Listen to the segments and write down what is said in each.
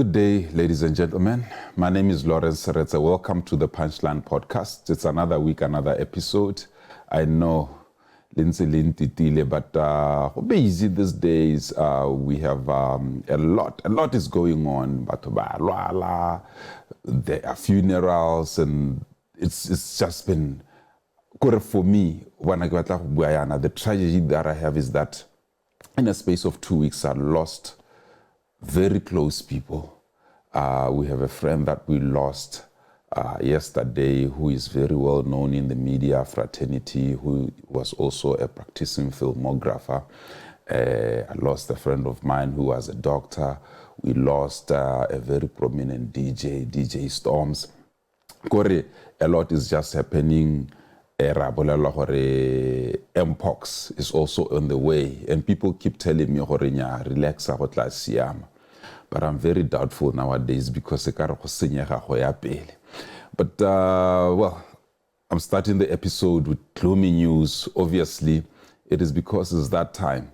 Good day, ladies and gentlemen. My name is Lawrence Seretse. Welcome to the Punchline Podcast. It's another week, another episode. I know, Lindsay Lintitile, but busy these days. We have a lot is going on. There are funerals, and it's just been for me. When I got the tragedy that I have is that in a space of 2 weeks, I lost very close people. We have a friend that we lost yesterday who is very well known in the media fraternity, who was also a practicing filmographer. I lost a friend of mine who was a doctor. We lost a very prominent DJ Storms. Kore, a lot is just happening. Mpox is also on the way, and people keep telling me, relax, but I'm very doubtful nowadays because but well, I'm starting the episode with gloomy news. Obviously, it is because it's that time.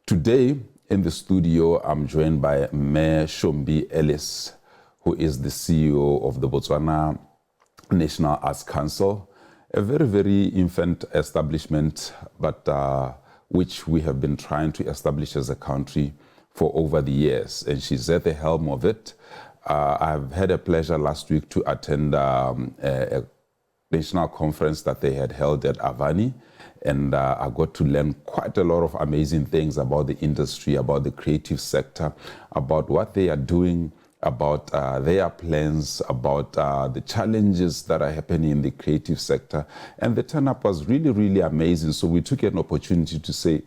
Today in the studio, I'm joined by Mayor Shombi Ellis, who is the CEO of the Botswana National Arts Council. A very, very infant establishment, but which we have been trying to establish as a country for over the years. And she's at the helm of it. I've had a pleasure last week to attend a national conference that they had held at Avani. And I got to learn quite a lot of amazing things about the industry, about the creative sector, about what they are doing, about their plans, about the challenges that are happening in the creative sector. And the turn-up was really, really amazing. So we took an opportunity to say,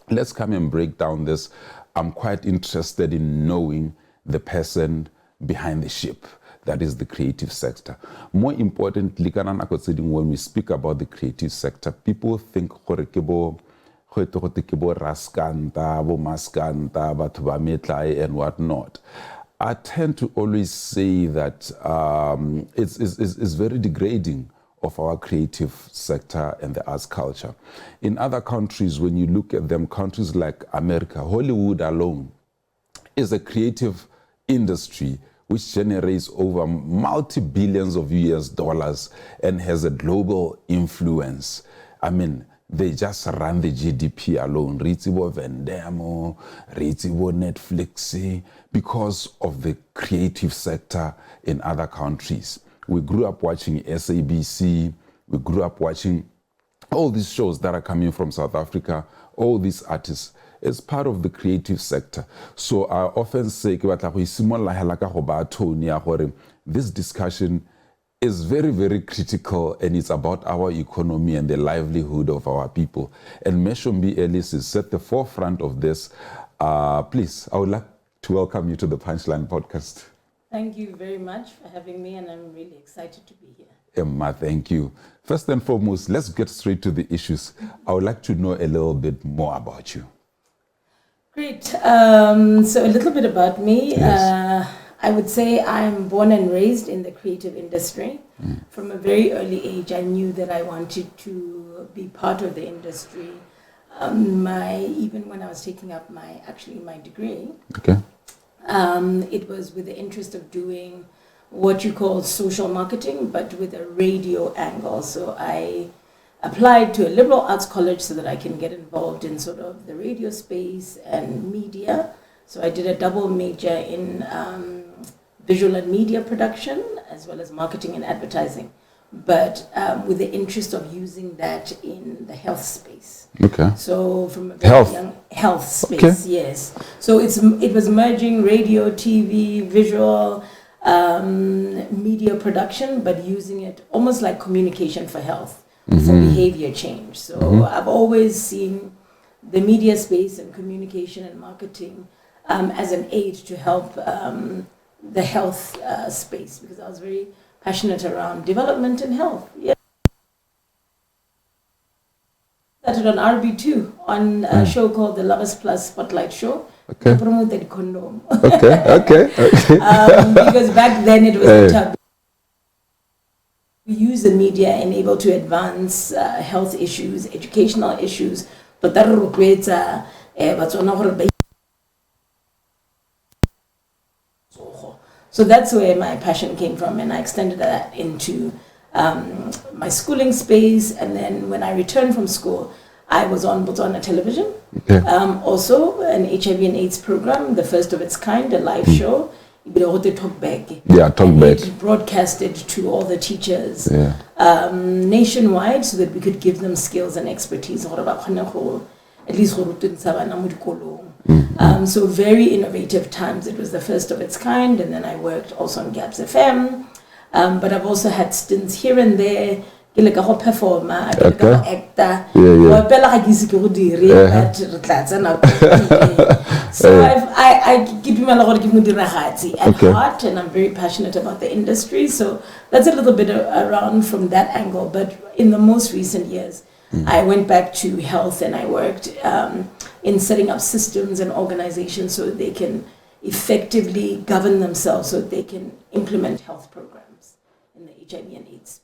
let's come and break down this. I'm quite interested in knowing the person behind the ship. That is the creative sector. More importantly, when we speak about the creative sector, people think and whatnot. I tend to always say that it's very degrading of our creative sector and the arts culture. In other countries, when you look at them, countries like America, Hollywood alone is a creative industry which generates over multi-billions of US dollars and has a global influence. I mean, they just run the GDP alone. Ritibo Vendemo, Ritibo Netflix, because of the creative sector in other countries. We grew up watching SABC. We grew up watching all these shows that are coming from South Africa, all these artists. It's part of the creative sector. So I often say, this discussion is very, very critical, and it's about our economy and the livelihood of our people. And Shombi Ellis is at the forefront of this. Please, I would like to welcome you to the Punchline Podcast. Thank you very much for having me, and I'm really excited to be here. Emma, thank you. First and foremost, let's get straight to the issues. I would like to know a little bit more about you. Great. So a little bit about me. Yes. I would say I'm born and raised in the creative industry. From a very early age, I knew that I wanted to be part of the industry. Even when I was taking up my degree, okay. It was with the interest of doing what you call social marketing, but with a radio angle. So I applied to a liberal arts college so that I can get involved in sort of the radio space and media. So I did a double major in visual and media production, as well as marketing and advertising, but with the interest of using that in the health space. Okay. So from a very young health space, okay. Yes. So it was merging radio, TV, visual, media production, but using it almost like communication for health, for behavior change. So I've always seen the media space and communication and marketing as an aid to help the health space, because I was very passionate around development and health. Yeah. Started on RB2 on a show called the Lovers Plus Spotlight Show. Okay. To promote the condom. Okay. Because back then it was a taboo. We use the media and able to advance health issues, educational issues, but that So that's where my passion came from, and I extended that into my schooling space. And then when I returned from school, I was on Botswana television, also an HIV and AIDS program, the first of its kind, a live show. Talk Back. Yeah, Talk Back. It broadcasted to all the teachers nationwide so that we could give them skills and expertise. At least so very innovative times. It was the first of its kind, and then I worked also on Gaps FM. But I've also had stints here and there. Like a whole performer, like a actor. So I keep him at heart, and I'm very passionate about the industry. So that's a little bit around from that angle. But in the most recent years, I went back to health, and I worked in setting up systems and organizations so that they can effectively govern themselves, so that they can implement health programs in the HIV and AIDS space.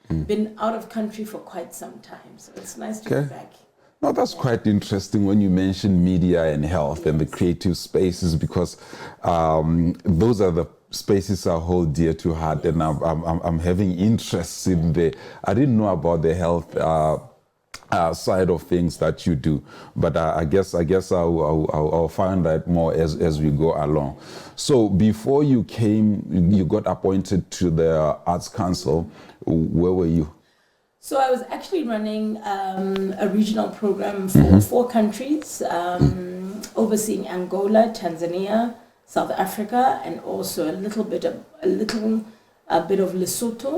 Been out of country for quite some time, so it's nice to be back. No, that's quite interesting when you mention media and health and the creative spaces, because those are the spaces I hold dear to heart, and I'm having interest in the. I didn't know about the health side of things that you do, but I guess I'll find out more as we go along. So before you got appointed to the Arts Council. Where were you? So I was actually running a regional program for 4 countries, overseeing Angola, Tanzania, South Africa, and also a little bit of Lesotho,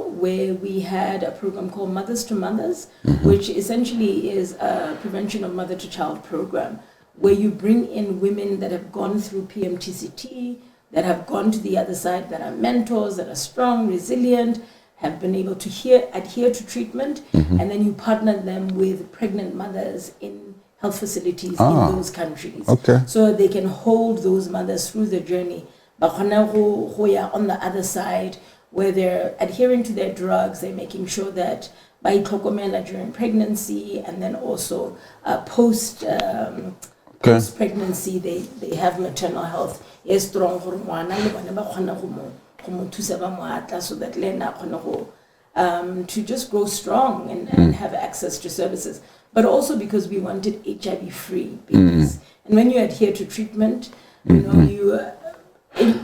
where we had a program called Mothers to Mothers, which essentially is a prevention of mother-to-child program, where you bring in women that have gone through PMTCT, that have gone to the other side, that are mentors, that are strong, resilient, have been able to adhere to treatment, and then you partner them with pregnant mothers in health facilities in those countries. So they can hold those mothers through the journey. But on the other side, where they're adhering to their drugs, they're making sure that by during pregnancy, and then also post-pregnancy, they have maternal health. So that to just grow strong and have access to services, but also because we wanted HIV-free babies. And when you adhere to treatment, you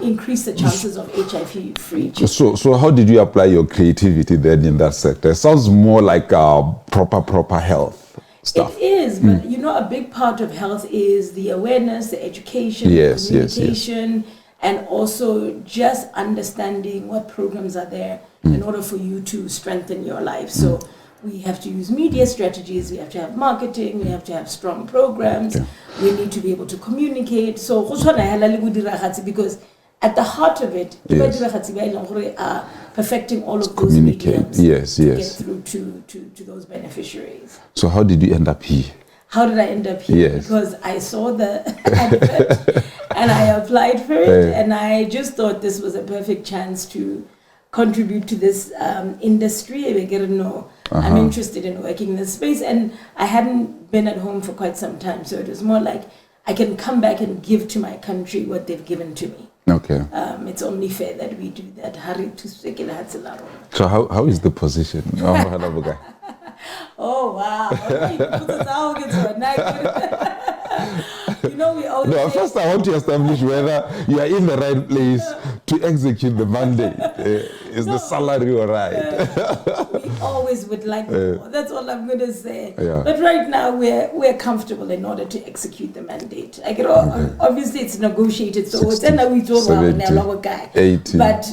increase the chances of HIV-free children. So how did you apply your creativity then in that sector? It sounds more like proper health stuff. It is, but a big part of health is the awareness, the education, the communication. And also just understanding what programs are there in order for you to strengthen your life. So we have to use media strategies, we have to have marketing, we have to have strong programs, we need to be able to communicate. So because at the heart of it, are perfecting all of those mediums to get through to those beneficiaries. So how did you end up here? How did I end up here? Because I saw the advert and I applied for it, and I just thought this was a perfect chance to contribute to this industry. I'm interested in working in this space, and I hadn't been at home for quite some time, so it was more like I can come back and give to my country what they've given to me. It's only fair that we do that. So how is the position? Oh wow! We always. No, first I want to establish whether you are in the right place to execute the mandate. Is the salary all right? We always would like more. That's all I'm going to say. But right now we're comfortable in order to execute the mandate. Obviously it's negotiated, so it's an 80. But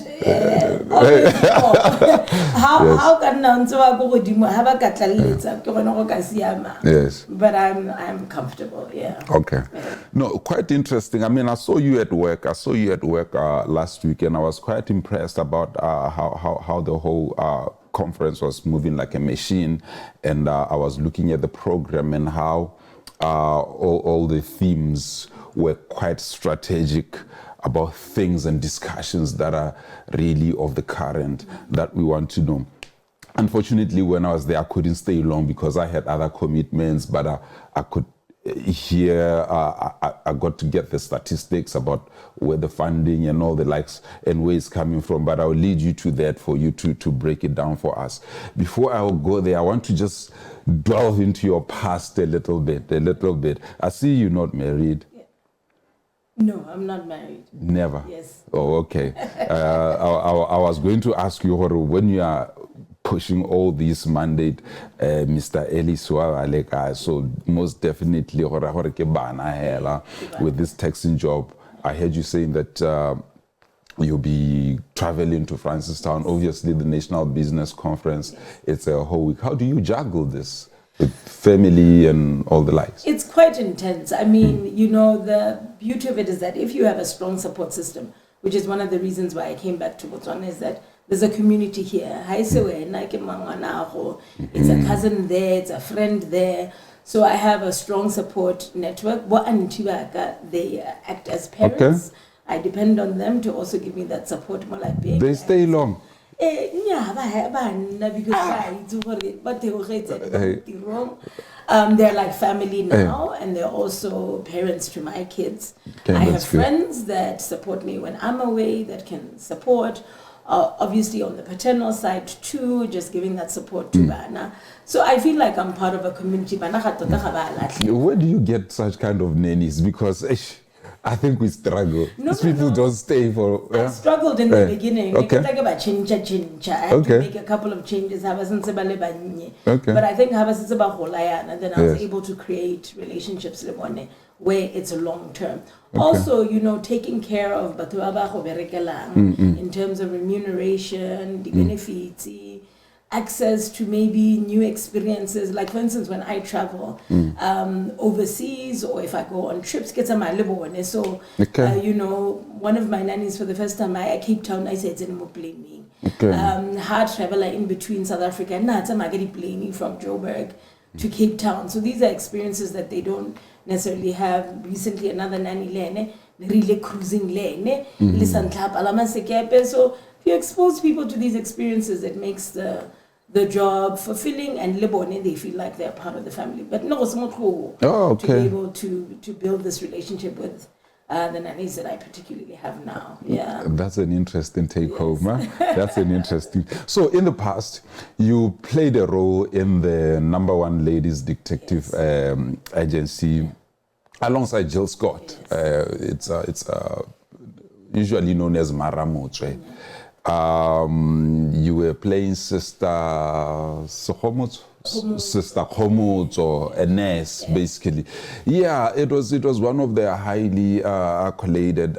how can but I'm comfortable. Okay. No, quite interesting. I mean, I saw you at work last week, and I was quite impressed about how the whole conference was moving like a machine. And I was looking at the program and how all the themes were quite strategic about things and discussions that are really of the current that we want to know. Unfortunately, when I was there, I couldn't stay long because I had other commitments, but I could here I got to get the statistics about where the funding and all the likes and where it's coming from, but I'll lead you to that for you to break it down for us. Before I'll go there, I want to just delve into your past a little bit. I see you're not married. No, I'm not married. Never? Yes. Oh, okay. I was going to ask you, when you are pushing all these mandate, Mr. Ellis, so most definitely with this taxing job, I heard you saying that you'll be traveling to Francistown, obviously the National Business Conference. It's a whole week. How do you juggle this with family and all the likes? It's quite intense. I mean, you know, the beauty of it is that if you have a strong support system, which is one of the reasons why I came back to Botswana, is that there's a community here. It's a cousin there, it's a friend there. So I have a strong support network. They act as parents. Okay. I depend on them to also give me that support. They stay long. They're like family now, and they're also parents to my kids. Okay, I have friends that support me when I'm away, that can support. Obviously on the paternal side too, just giving that support to Bana. So I feel like I'm part of a community. Where do you get such kind of nannies? Because I think we struggle. These people don't stay for... I struggled in the beginning. Okay. I had to make a couple of changes. But I think and then I was able to create relationships where it's long term. Also, you know, taking care of in terms of remuneration, the benefits, access to maybe new experiences. Like for instance, when I travel overseas, or if I go on trips, get some so you know, one of my nannies for the first time, I Cape Town, I said in planning. Hard traveler in between South Africa and planning from Joburg to Cape Town. So these are experiences that they don't necessarily have. Recently, another nanny lane, really cruising lane. So if you expose people to these experiences, it makes the job fulfilling, and they feel like they're part of the family. But no, it's not cool to be able to build this relationship with the nannies that I particularly have now. Yeah, that's an interesting take home. Huh? That's an interesting. So in the past, you played a role in the #1 ladies detective agency alongside Jill Scott. It's usually known as Ramotswe. You were playing Sister Ramotswe or a nurse, basically. Yeah, it was one of the highly accoladed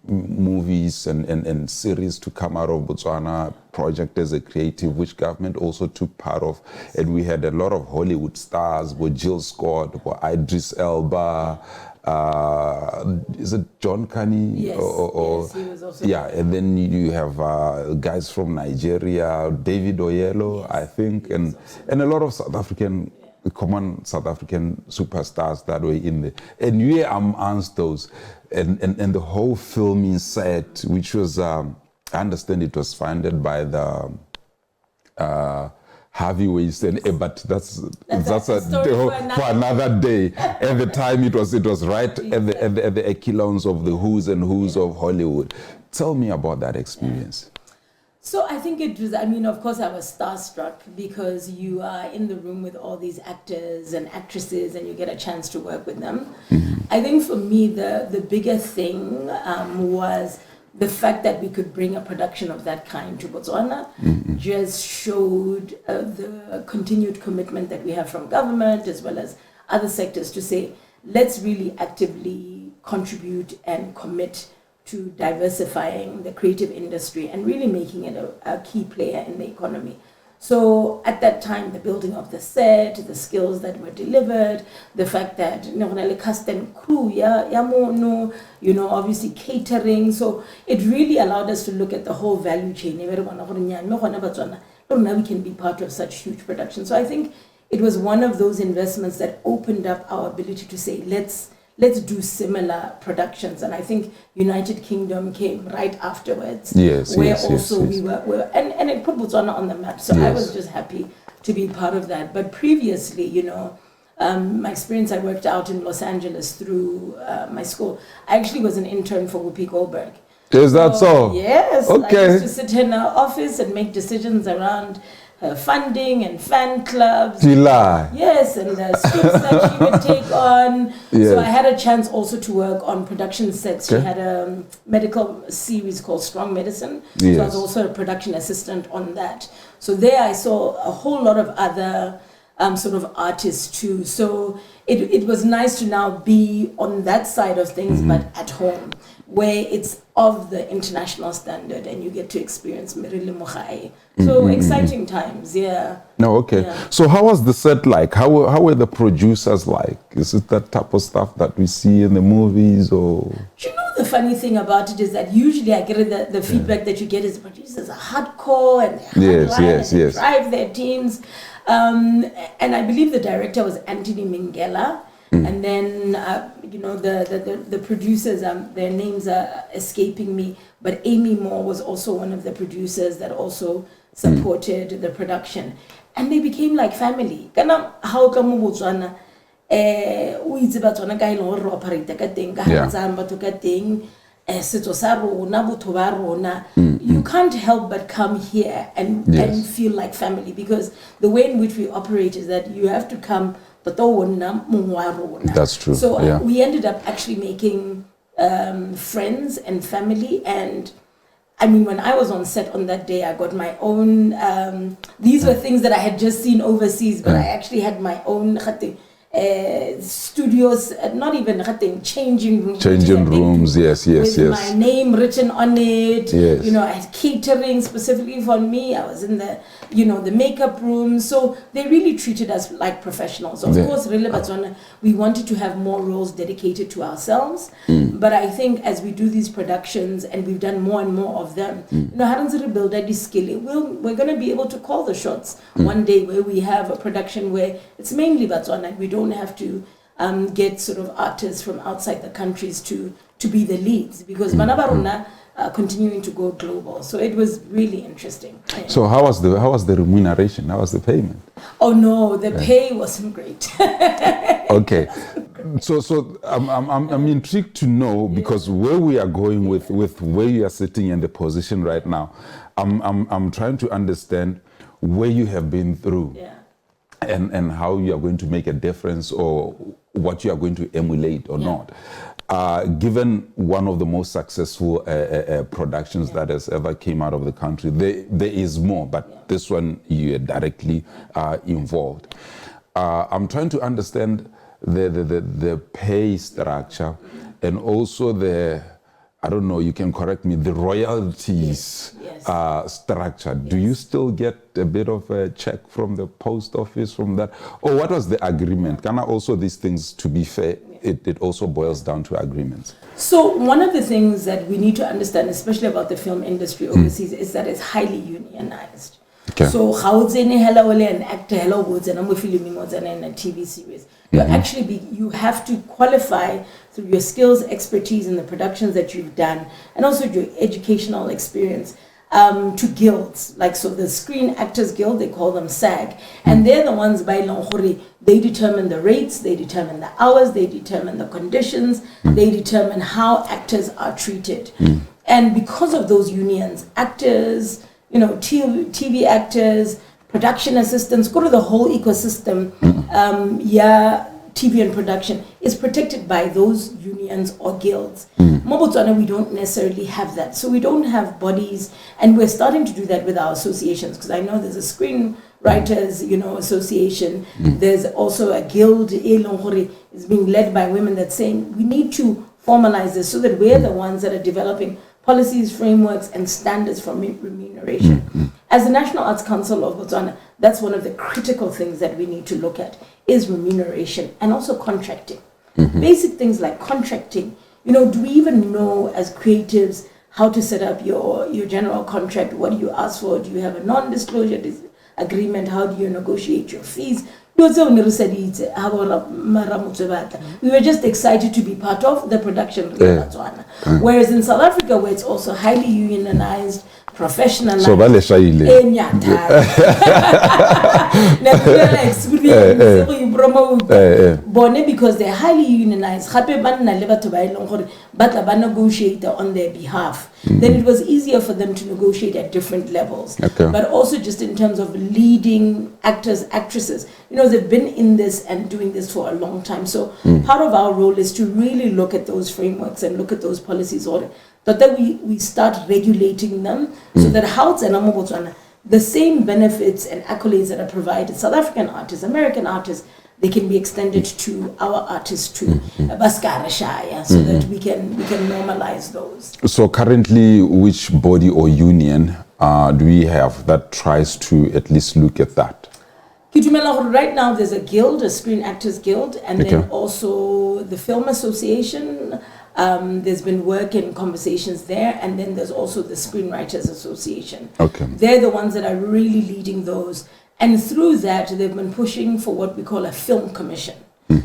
movies and series to come out of Botswana project as a creative, which government also took part of. And we had a lot of Hollywood stars, with Jill Scott, with Idris Elba, is it John Kani? Yes, yes, he was also and then you have guys from Nigeria, David Oyelowo, I think, and a lot of South African, common South African superstars that were in there. And you amongst those, and the whole filming set, which was, I understand it was funded by the heavyweights, but that's a for another day. At the time, it was right at the echelons of the who's and who's of Hollywood. Tell me about that experience. So I think it was, I mean, of course I was starstruck, because you are in the room with all these actors and actresses and you get a chance to work with them. I think for me, the bigger thing was the fact that we could bring a production of that kind to Botswana just showed the continued commitment that we have from government as well as other sectors to say, let's really actively contribute and commit to diversifying the creative industry and really making it a key player in the economy. So at that time, the building of the set, the skills that were delivered, the fact that cast and crew, obviously catering. So it really allowed us to look at the whole value chain. Now we can be part of such huge production. So I think it was one of those investments that opened up our ability to say, let's do similar productions. And I think United Kingdom came right afterwards. We were and it put Botswana on the map. So I was just happy to be part of that. But previously, my experience, I worked out in Los Angeles through my school. I actually was an intern for Whoopi Goldberg. Is that so? Yes. Okay. I used to sit in her office and make decisions around her funding and fan clubs. July. Yes, and the scripts that she would take on. Yes. So I had a chance also to work on production sets. Okay. She had a medical series called Strong Medicine. Yes. So I was also a production assistant on that. So there I saw a whole lot of other sort of artists too. So it was nice to now be on that side of things, but at home, where it's of the international standard and you get to experience Mirili Mogai. So exciting times, yeah. No, okay. Yeah. So how was the set like? How were the producers like? Is it that type of stuff that we see in the movies or? Do you know the funny thing about it is that usually I get the feedback that you get is the producers are hardcore and they're hardline and they drive their teams. And I believe the director was Anthony Minghella. And then, the producers, their names are escaping me, but Amy Moore was also one of the producers that also supported the production. And they became like family. Kana how come Botswana o itse Batswana ka ile go operate ka teng ka tsamba to ka teng setso sa rona botho ba rona. You can't help but come here and feel like family, because the way in which we operate is that you have to come. That's true. So we ended up actually making friends and family. And I mean, when I was on set on that day, I got my own, these were things that I had just seen overseas, but I actually had my own studios, not even changing rooms. Changing rooms, yes. With my name written on it. Yes. I had catering specifically for me. I was in the, the makeup room. So they really treated us like professionals. Of course, really, Batswana, we wanted to have more roles dedicated to ourselves. But I think as we do these productions, and we've done more and more of them, we're going to be able to call the shots one day, where we have a production where it's mainly Batswana. We don't have to get sort of artists from outside the countries to be the leads, because Manabaruna continuing to go global. So it was really interesting. So how was the remuneration? How was the payment? Oh no, the pay wasn't great. Okay. So I'm intrigued to know, because where we are going with where you are sitting in the position right now, I'm trying to understand where you have been through. Yeah. And how you are going to make a difference, or what you are going to emulate or not. Given one of the most successful productions that has ever came out of the country, there is more, but this one you are directly involved. I'm trying to understand the pay structure, and also I don't know, you can correct me, the royalties structure. Do you still get a bit of a check from the post office from that? Or what was the agreement? Can I also, these things, to be fair, it also boils down to agreements? So one of the things that we need to understand, especially about the film industry overseas, is that it's highly unionized. Okay. So how an actor in a TV series. You have to qualify through your skills, expertise in the productions that you've done, and also your educational experience, to guilds. Like, so the Screen Actors Guild, they call them SAG, and they're the ones by Longhori. They determine the rates, they determine the hours, they determine the conditions, they determine how actors are treated. And because of those unions, actors, TV actors, production assistants, go to the whole ecosystem, TV and production is protected by those unions or guilds. Mobotswana, we don't necessarily have that. So we don't have bodies, and we're starting to do that with our associations, because I know there's a screenwriters, association. There's also a guild, is being led by women, that's saying we need to formalize this so that we're the ones that are developing policies, frameworks, and standards for remuneration. As the National Arts Council of Botswana, that's one of the critical things that we need to look at, is remuneration and also contracting. Basic things like contracting. Do we even know as creatives how to set up your general contract? What do you ask for? Do you have a non-disclosure agreement? How do you negotiate your fees? We were just excited to be part of the production. Whereas in South Africa, where it's also highly unionized, professionalized. So vale shaile. Because they're highly unionized, negotiate on their behalf. Then it was easier for them to negotiate at different levels. Okay. But also just in terms of leading actors, actresses, they've been in this and doing this for a long time. So part of our role is to really look at those frameworks and look at those policies, but then we start regulating them so that the same benefits and accolades that are provided South African artists, American artists, they can be extended to our artists too, so that we can normalize those. So currently, which body or union do we have that tries to at least look at that? Right now, there's a guild, a Screen Actors Guild, and then also the Film Association. There's been work and conversations there, and then there's also the Screenwriters Association. Okay. They're the ones that are really leading those. And through that, they've been pushing for what we call a film commission.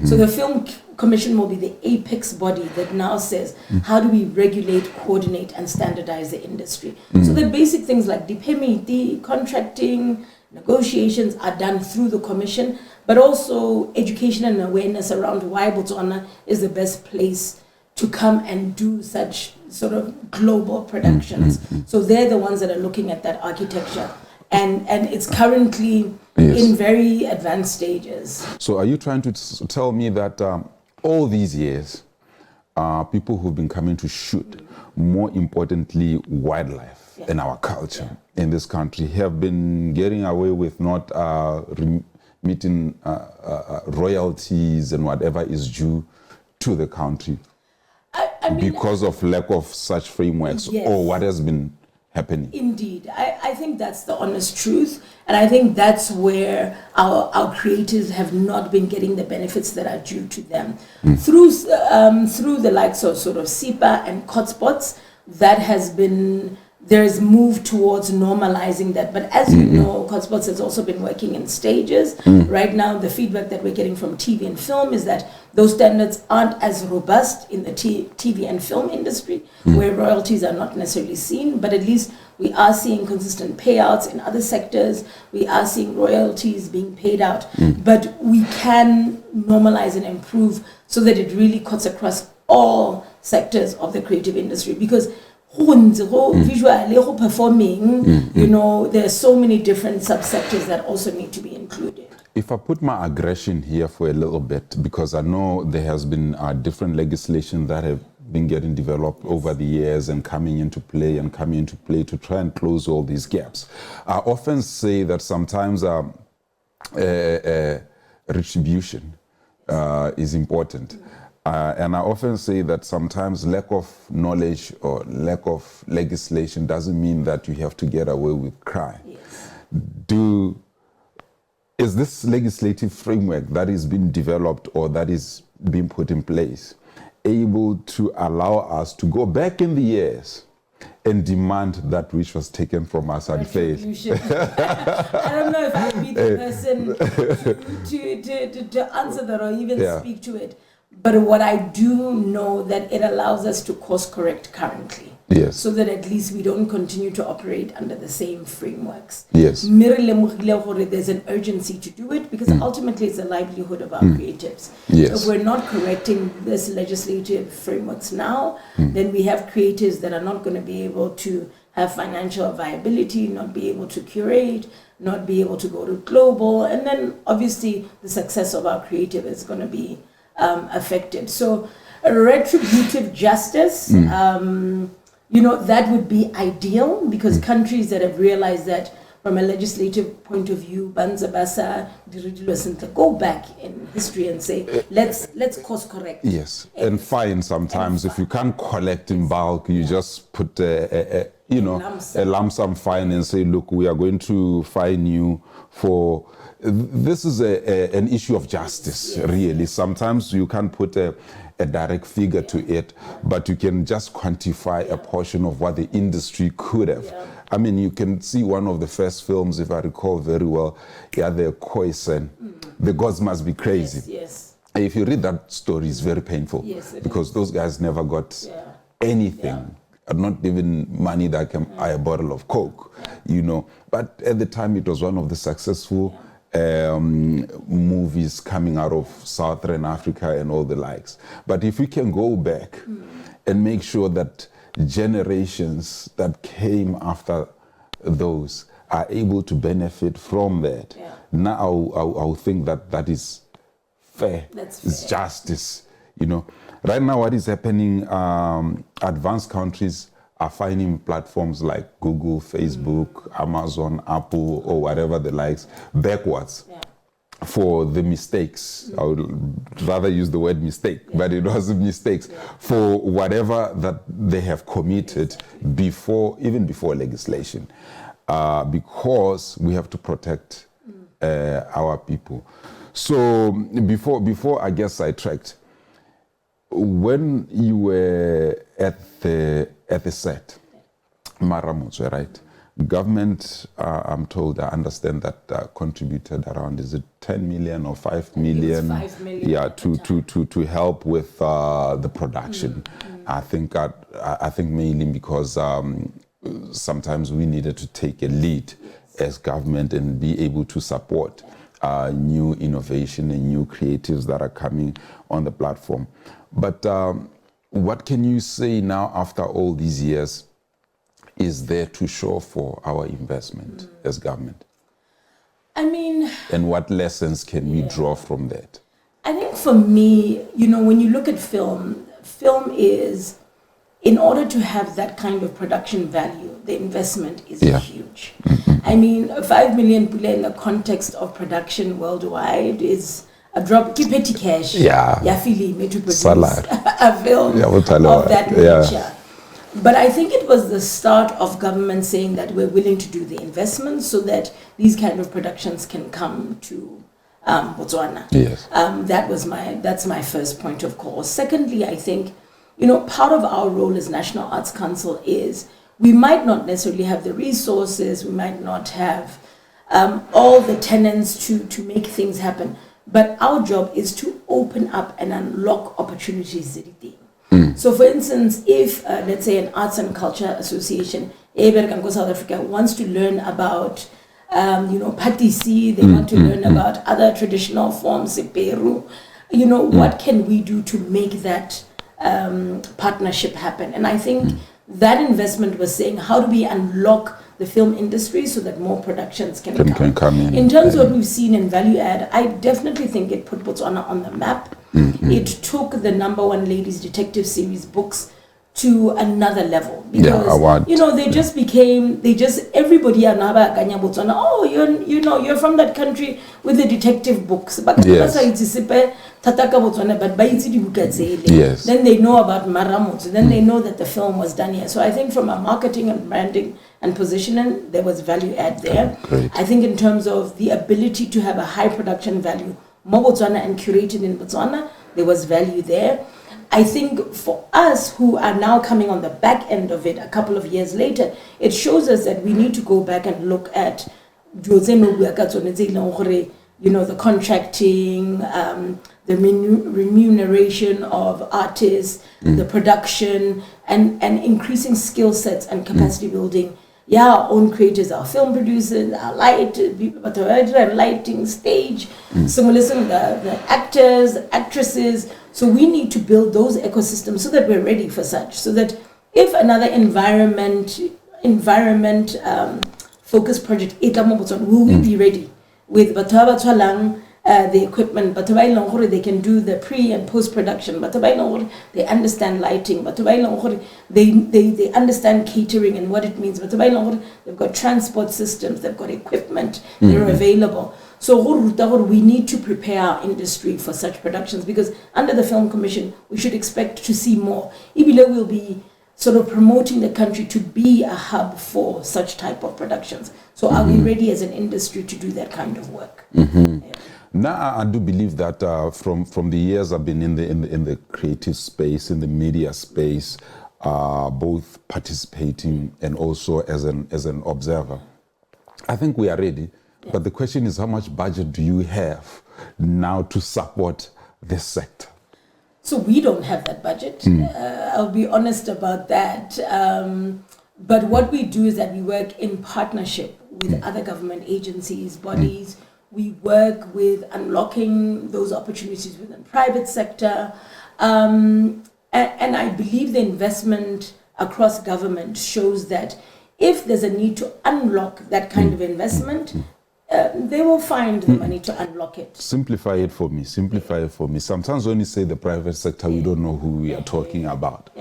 So the film commission will be the apex body that now says, how do we regulate, coordinate, and standardize the industry? So the basic things like DPMIT, contracting, negotiations are done through the commission, but also education and awareness around why Botswana is the best place to come and do such sort of global productions. So they're the ones that are looking at that architecture. And it's currently in very advanced stages. So are you trying to tell me that all these years, people who've been coming to shoot, more importantly, wildlife and our culture in this country, have been getting away with not meeting royalties and whatever is due to the country? I mean, because of lack of such frameworks, or what has been happening? Indeed. I think that's the honest truth. And I think that's where our creators have not been getting the benefits that are due to them. Through the likes of sort of SIPA and hotspots, that has been, there's moved towards normalizing that. But as you know, hotspots has also been working in stages. Right now, the feedback that we're getting from TV and film is that those standards aren't as robust in the TV and film industry, where royalties are not necessarily seen, but at least we are seeing consistent payouts in other sectors. We are seeing royalties being paid out, but we can normalize and improve so that it really cuts across all sectors of the creative industry, because visually, performing, there are so many different subsectors that also need to be included. If I put my aggression here for a little bit, because I know there has been different legislation that have been getting developed over the years and coming into play to try and close all these gaps. I often say that sometimes retribution is important. And I often say that sometimes lack of knowledge or lack of legislation doesn't mean that you have to get away with crime. Is this legislative framework that is being developed or that is being put in place able to allow us to go back in the years and demand that which was taken from us unfairly? I don't know if I'd be the person to answer that or even speak to it. But what I do know that it allows us to course correct currently. Yes. So that at least we don't continue to operate under the same frameworks. Yes. There's an urgency to do it because ultimately it's the livelihood of our creatives. Yes. So if we're not correcting this legislative frameworks now, then we have creatives that are not going to be able to have financial viability, not be able to curate, not be able to go to global, and then obviously the success of our creative is going to be affected. So retributive justice, that would be ideal, because countries that have realized that from a legislative point of view, go back in history and say, let's course correct. Yes, and fine sometimes. If you can't collect in bulk, you just put a lump sum fine and say, look, we are going to fine you for... This is an issue of justice, really. Sometimes you can't put a direct figure to it, but you can just quantify a portion of what the industry could have. I mean, you can see one of the first films, if I recall very well, the Khoisan, The Gods Must Be Crazy. Yes. If you read that story, it's very painful, because those guys never got anything not even money that can buy a bottle of Coke, you know. But at the time, it was one of the successful movies coming out of Southern Africa and all the likes. But if we can go back and make sure that generations that came after those are able to benefit from that, now I'll think that is fair. That's fair. It's justice, you know. Right now, what is happening, advanced countries are finding platforms like Google, Facebook, Amazon, Apple, or whatever the likes, backwards for the mistakes. I would rather use the word mistake, but it was mistakes for whatever that they have committed even before legislation, because we have to protect our people. So before I guess I tracked, when you were at the set, Ramotswe, right? Government, I'm told, I understand that contributed around, is it 10 million or 5 million? 5 million. Yeah, to help with the production. I think mainly because sometimes we needed to take a lead as government and be able to support new innovation and new creatives that are coming on the platform. But what can you say now after all these years is there to show for our investment as government? I mean... And what lessons can we draw from that? I think for me, you know, when you look at film is, in order to have that kind of production value, the investment is huge. I mean, 5 million pula in the context of production worldwide is a drop. Keep petty cash. Film to produce a film of that nature. But I think it was the start of government saying that we're willing to do the investment so that these kind of productions can come to Botswana. Yes. That's my first point of call. Secondly, I think, you know, part of our role as National Arts Council is we might not necessarily have the resources, we might not have all the tenants to make things happen, but our job is to open up and unlock opportunities. So for instance, if let's say an Arts and Culture Association, South Africa, wants to learn about Patisi, they want to learn about other traditional forms in Peru, you know, what can we do to make that partnership happen? And I think that investment was saying, how do we unlock the film industry so that more productions can come in? In terms of what we've seen in value add, I definitely think it put Botswana on the map. It took the #1 ladies detective series books to another level, because you know, they just became, everybody anaba kanya Botswana, oh, you're from that country with the detective books, but yes. Then they know about Ramotswe, then they know that the film was done here. So I think from a marketing and branding and positioning, there was value add there. I think in terms of the ability to have a high production value, more Botswana and curated in Botswana, there was value there. I think for us who are now coming on the back end of it a couple of years later, it shows us that we need to go back and look at, you know, the contracting, the remuneration of artists, the production, and increasing skill sets and capacity building. Yeah, our own creators, our film producers, our lighting, stage, so listen, the actors, actresses. So we need to build those ecosystems so that we're ready for such. So that if another environment focused project, will we be ready with the equipment, they can do the pre and post production, they understand lighting, they understand catering and what it means, they've got transport systems, they've got equipment, they're available. So we need to prepare our industry for such productions, because under the Film Commission we should expect to see more. Ibile will be sort of promoting the country to be a hub for such type of productions. So are we ready as an industry to do that kind of work? Now, I do believe that from the years I've been in the creative space, in the media space, both participating and also as an observer, I think we are ready. But the question is, how much budget do you have now to support this sector? So we don't have that budget. I'll be honest about that. But what we do is that we work in partnership with other government agencies, bodies. We work with unlocking those opportunities within private sector. And I believe the investment across government shows that if there's a need to unlock that kind of investment, they will find the money to unlock it. Simplify it for me. Sometimes when you say the private sector, we don't know who we are talking about.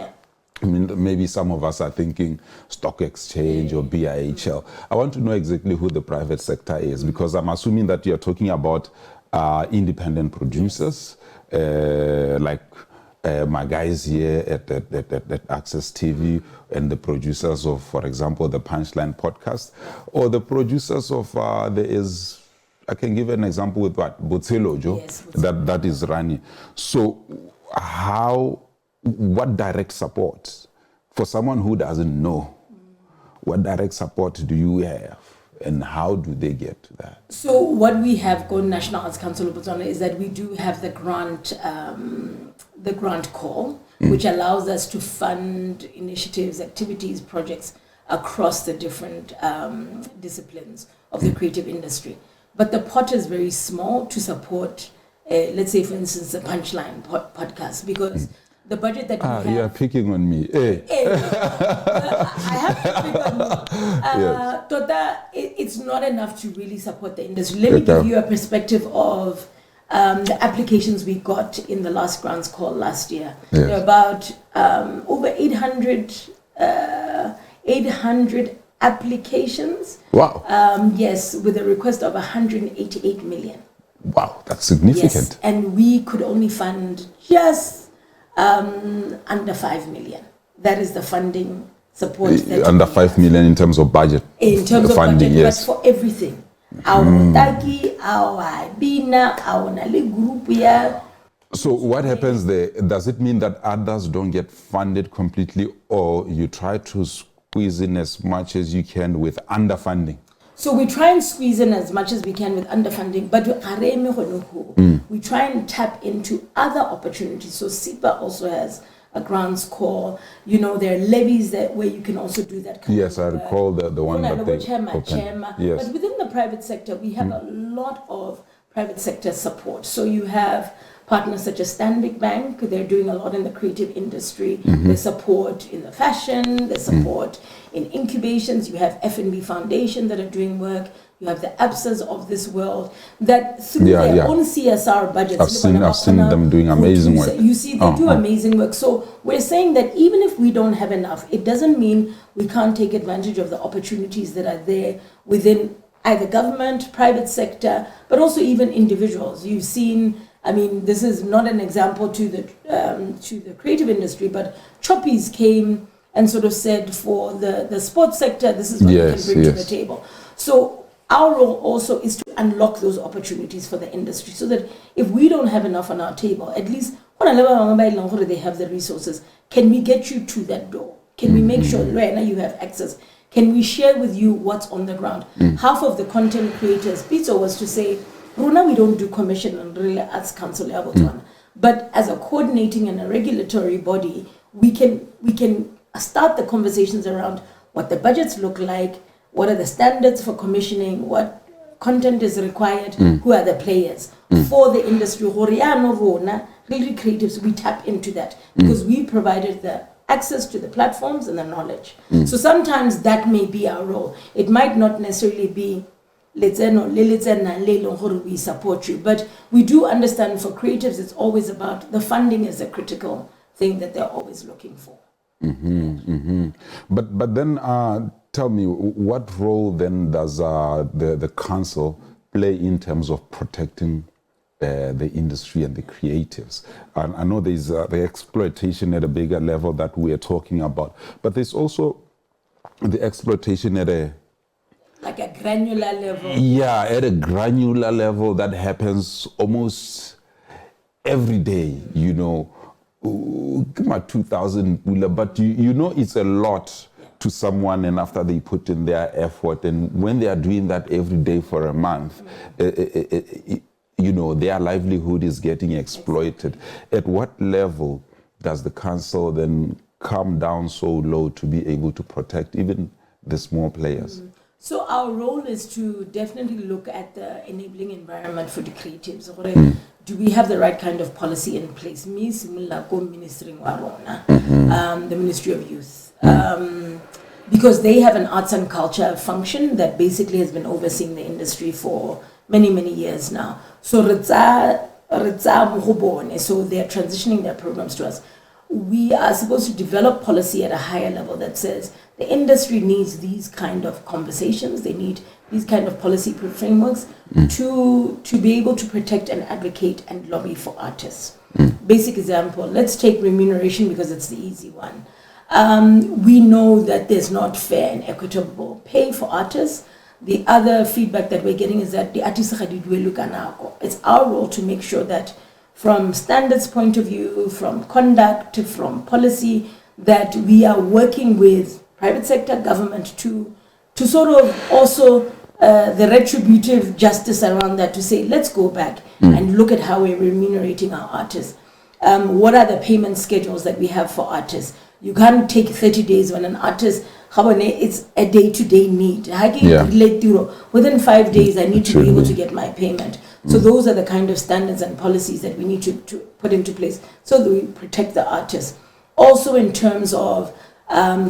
I mean, maybe some of us are thinking stock exchange or BIHL. I want to know exactly who the private sector is, because I'm assuming that you're talking about independent producers, like my guys here at Access TV, and the producers of, for example, the Punchline podcast, or the producers of, I can give an example with what? Botselojo, Yes, that is running. So what direct support, for someone who doesn't know, what direct support do you have? And how do they get to that? So what we have going National Arts Council of Botswana is that we do have the grant call, which allows us to fund initiatives, activities, projects across the different disciplines of the creative industry. But the pot is very small to support, let's say, for instance, the Punchline podcast, because the budget that we have... You are picking on me. Hey. I have to pick on you. Yes. Tota, it's not enough to really support the industry. Let me give you a perspective of the applications we got in the last grants call last year. Yes. There are about over 800 applications. Wow. Yes, with a request of 188 million. Wow, that's significant. Yes, and we could only fund just under 5 million. That is the funding support. Under 5 million in terms of budget. In terms of funding, budget, yes. but for everything. Our Taki, our Bina, our Nali group, So what happens there? Does it mean that others don't get funded completely, or you try to squeeze in as much as you can with underfunding? So we try and squeeze in as much as we can with underfunding, but we try and tap into other opportunities. So SIPA also has a grants call. You know, there are levies where you can also do that kind Yes, of I recall the one that they opened. Yes. But within the private sector, we have a lot of private sector support. So you have partners such as Stanbic Bank. They're doing a lot in the creative industry. They support in the fashion, they support in incubations. You have F&B Foundation that are doing work. You have the ABSAs of this world that through their own CSR budgets. I've seen them doing amazing work. You see, they do amazing work. So we're saying that even if we don't have enough, it doesn't mean we can't take advantage of the opportunities that are there within either government, private sector, but also even individuals. You've seen, I mean, this is not an example to the creative industry, but Choppies came and sort of said for the sports sector, this is what we can bring to the table. So our role also is to unlock those opportunities for the industry, so that if we don't have enough on our table, at least they have the resources. Can we get you to that door? Can we make sure you have access? Can we share with you what's on the ground? Half of the content creators, Pizzo was to say, Runa, we don't do commission on Real Arts Council level one, but as a coordinating and a regulatory body, we can start the conversations around what the budgets look like, what are the standards for commissioning, what content is required, who are the players for the industry. Really creatives, we tap into that because we provided the access to the platforms and the knowledge. So sometimes that may be our role. It might not necessarily be we support you, but we do understand for creatives it's always about the funding is a critical thing that they're always looking for. But then tell me, what role then does the council play in terms of protecting the industry and the creatives? And I know there's the exploitation at a bigger level that we are talking about, but there's also the exploitation at a granular level. Yeah, at a granular level that happens almost every day, you know. 2,000, but you know it's a lot to someone, and after they put in their effort, and when they are doing that every day for a month, their livelihood is getting exploited. At what level does the council then come down so low to be able to protect even the small players? So our role is to definitely look at the enabling environment for the creatives. Do we have the right kind of policy in place? The Ministry of Youth. Because they have an arts and culture function that basically has been overseeing the industry for many, many years now. So so they're transitioning their programs to us. We are supposed to develop policy at a higher level that says the industry needs these kind of conversations, they need these kind of policy frameworks to be able to protect and advocate and lobby for artists. Basic example, let's take remuneration because it's the easy one. We know that there's not fair and equitable pay for artists. The other feedback that we're getting is that the artists, it's our role to make sure that from standards point of view, from conduct, from policy, that we are working with private sector, government to sort of also the retributive justice around that, to say, let's go back and look at how we're remunerating our artists. What are the payment schedules that we have for artists? You can't take 30 days when an artist, it's a day-to-day need. Within 5 days, I need to be able to get my payment. So those are the kind of standards and policies that we need to put into place so that we protect the artists. Also in terms of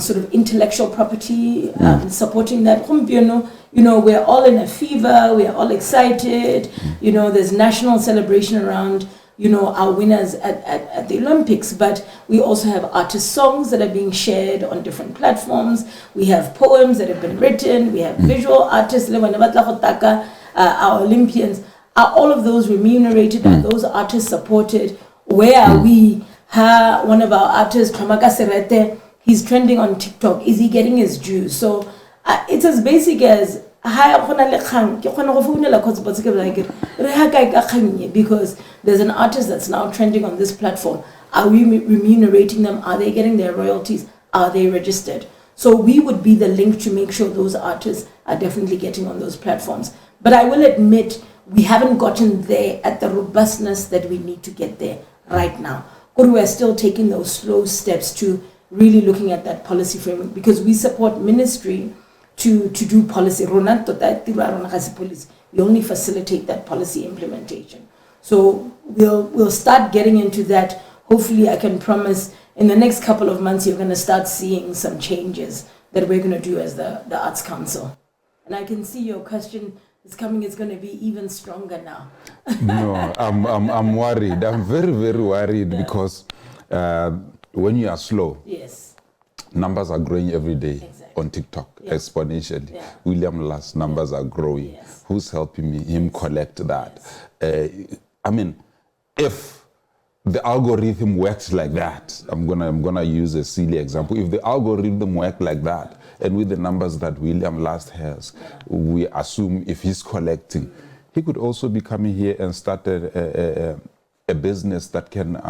sort of intellectual property, supporting that. We're all in a fever, we're all excited. There's national celebration around our winners at the Olympics, but we also have artist songs that are being shared on different platforms. We have poems that have been written. We have visual artists, our Olympians. Are all of those remunerated? Are those artists supported? Where are we? One of our artists, Tramaka Serete, he's trending on TikTok. Is he getting his dues? So it's as basic as because there's an artist that's now trending on this platform. Are we remunerating them? Are they getting their royalties? Are they registered? So we would be the link to make sure those artists are definitely getting on those platforms. But I will admit, we haven't gotten there at the robustness that we need to get there right now. But we're still taking those slow steps to really looking at that policy framework, because we support ministry to do policy. We only facilitate that policy implementation. So we'll start getting into that. Hopefully I can promise in the next couple of months you're going to start seeing some changes that we're going to do as the Arts Council. And I can see your question is coming, it's going to be even stronger now. No, I'm worried. I'm very, very worried because when you are slow, yes, numbers are growing every day. Exactly. On TikTok, Yeah. exponentially. Yeah. William Last numbers are growing. Yes. Who's helping me? Him collect that. If the algorithm works like that, I'm gonna use a silly example. If the algorithm worked like that, and with the numbers that William Last has, we assume if he's collecting, he could also be coming here and start a business that can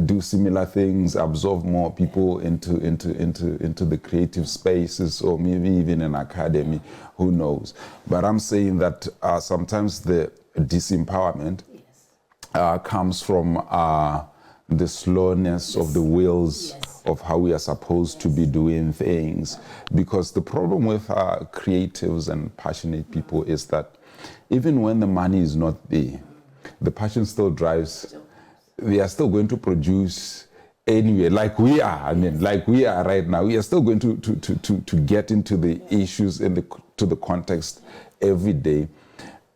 do similar things, absorb more people into the creative spaces, or maybe even an academy, who knows. But I'm saying that sometimes the disempowerment comes from the slowness of the wheels of how we are supposed to be doing things. Because the problem with creatives and passionate people is that even when the money is not there, the passion still drives. We are still going to produce anyway, like we are. Like we are right now. We are still going to get into the issues to the context every day.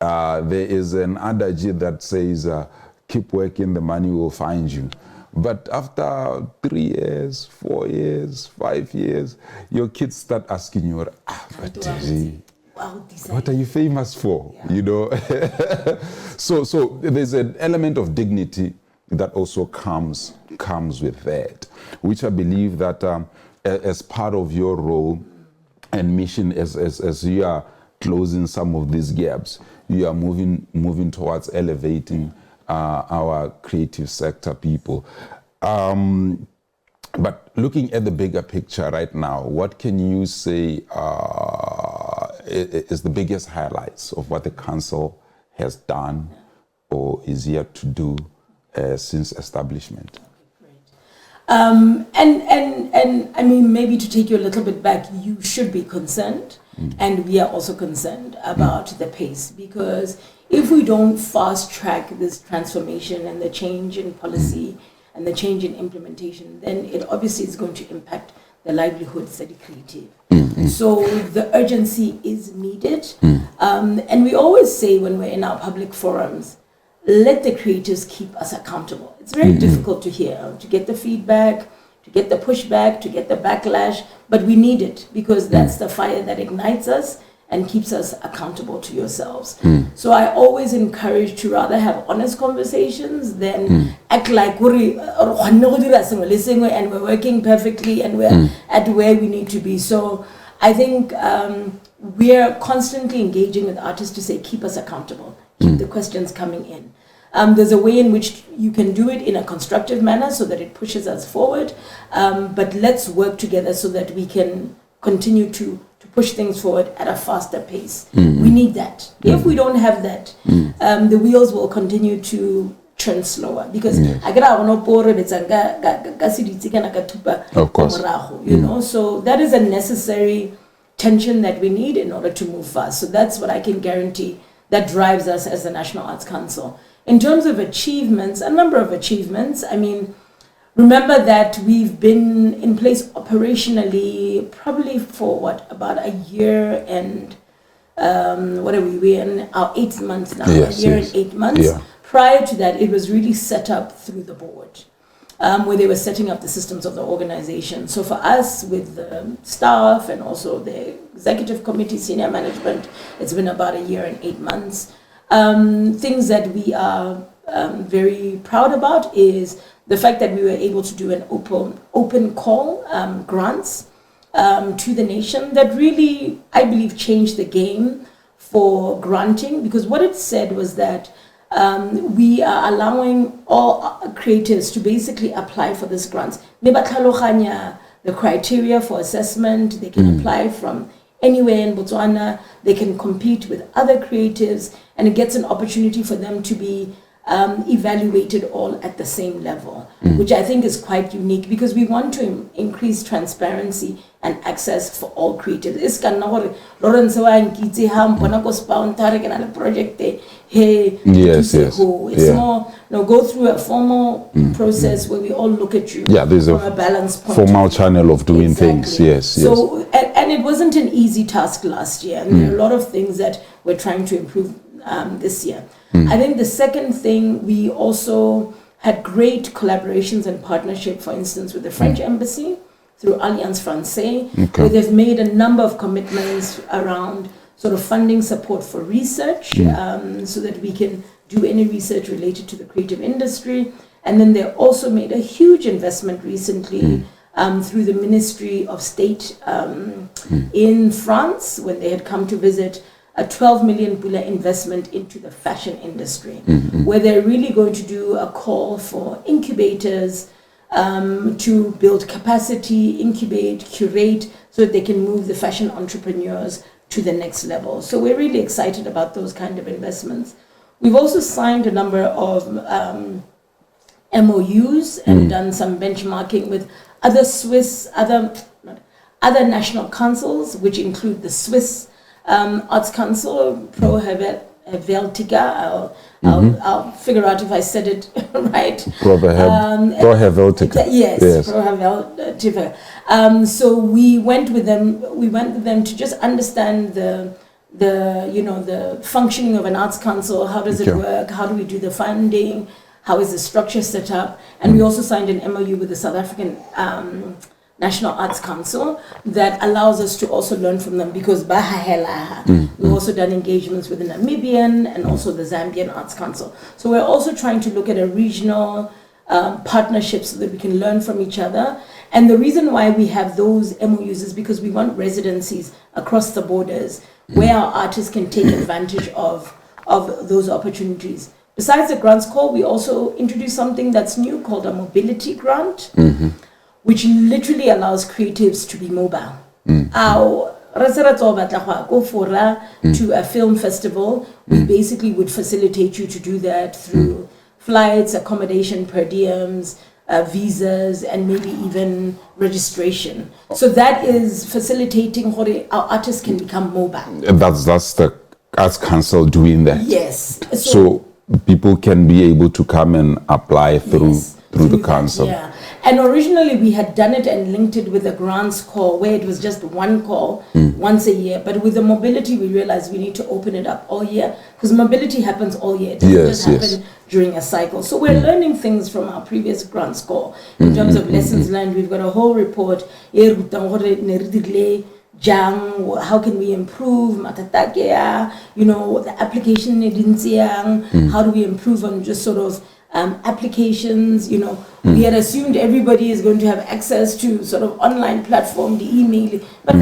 There is an adage that says, keep working, the money will find you. But after 3 years, 4 years, 5 years, your kids start asking you, what are you famous for? So there's an element of dignity that also comes with that, which I believe that as part of your role and mission, as you are closing some of these gaps, you are moving towards elevating our creative sector people. But looking at the bigger picture right now, what can you say is the biggest highlights of what the council has done or is yet to do since establishment. And I mean, maybe to take you a little bit back, you should be concerned, and we are also concerned about the pace, because if we don't fast track this transformation and the change in policy and the change in implementation, then it obviously is going to impact the livelihoods that are creative. So the urgency is needed. And we always say when we're in our public forums, let the creators keep us accountable. It's very difficult to hear, to get the feedback, to get the pushback, to get the backlash, but we need it, because that's the fire that ignites us and keeps us accountable to yourselves. So I always encourage to rather have honest conversations than act like we're and we're working perfectly and we're at where we need to be. So I think we're constantly engaging with artists to say, keep us accountable, keep the questions coming in. There's a way in which you can do it in a constructive manner so that it pushes us forward, but let's work together so that we can continue to push things forward at a faster pace. We need that. If we don't have that, the wheels will continue to turn slower, because of course, you know, so that is a necessary tension that we need in order to move fast. So that's what I can guarantee that drives us as the National Arts Council. In terms of achievements, a number of achievements. I mean, remember that we've been in place operationally probably for about a year and what are we? We're in our 8th month now. Yes, a year and 8 months. Yeah. Prior to that, it was really set up through the board, where they were setting up the systems of the organization. So for us, with the staff and also the executive committee, senior management, it's been about a year and 8 months. Things that we are very proud about is the fact that we were able to do an open call grants to the nation that really, I believe, changed the game for granting, because what it said was that we are allowing all creators to basically apply for this grants. The criteria for assessment, they can apply from anywhere in Botswana, they can compete with other creatives, and it gets an opportunity for them to be evaluated all at the same level, which I think is quite unique, because we want to increase transparency and access for all creatives. It's more, go through a formal process where we all look at you there's from a balanced point formal channel of doing things. Yes. So, and it wasn't an easy task last year, and there are a lot of things that we're trying to improve this year. I think the second thing, we also had great collaborations and partnership, for instance, with the French Embassy through Alliance Française, where they've made a number of commitments around sort of funding support for research, so that we can do any research related to the creative industry. And then they also made a huge investment recently through the Ministry of State in France, when they had come to visit, a 12 million pula investment into the fashion industry, where they're really going to do a call for incubators to build capacity, incubate, curate, so that they can move the fashion entrepreneurs to the next level. So we're really excited about those kind of investments. We've also signed a number of MOUs and done some benchmarking with other other national councils, which include the Swiss Arts Council, Pro Helvetica. I'll figure out if I said it right. Pro Helvetica. Yes, Pro Helvetica. So we went with them to just understand the functioning of an arts council. How does it work? How do we do the funding? How is the structure set up? And we also signed an MOU with the South African National Arts Council that allows us to also learn from them, because we've also done engagements with the Namibian and also the Zambian Arts Council. So we're also trying to look at a regional partnership so that we can learn from each other. And the reason why we have those MOUs is because we want residencies across the borders where our artists can take advantage of those opportunities. Besides the grants call, we also introduced something that's new called a mobility grant, which literally allows creatives to be mobile. Our go for to a film festival. We basically would facilitate you to do that through flights, accommodation, per diems, visas, and maybe even registration. So that is facilitating how our artists can become mobile. That's the Arts Council doing that. Yes. So people can be able to come and apply through the council. Yeah. And originally we had done it and linked it with a grants call where it was just one call once a year. But with the mobility, we realized we need to open it up all year because mobility happens all year. It doesn't just happen during a cycle. So we're learning things from our previous grants call in terms of lessons learned. We've got a whole report. How can we improve? You know, the application, how do we improve on just sort of applications? You know, we had assumed everybody is going to have access to sort of online platform, the email. But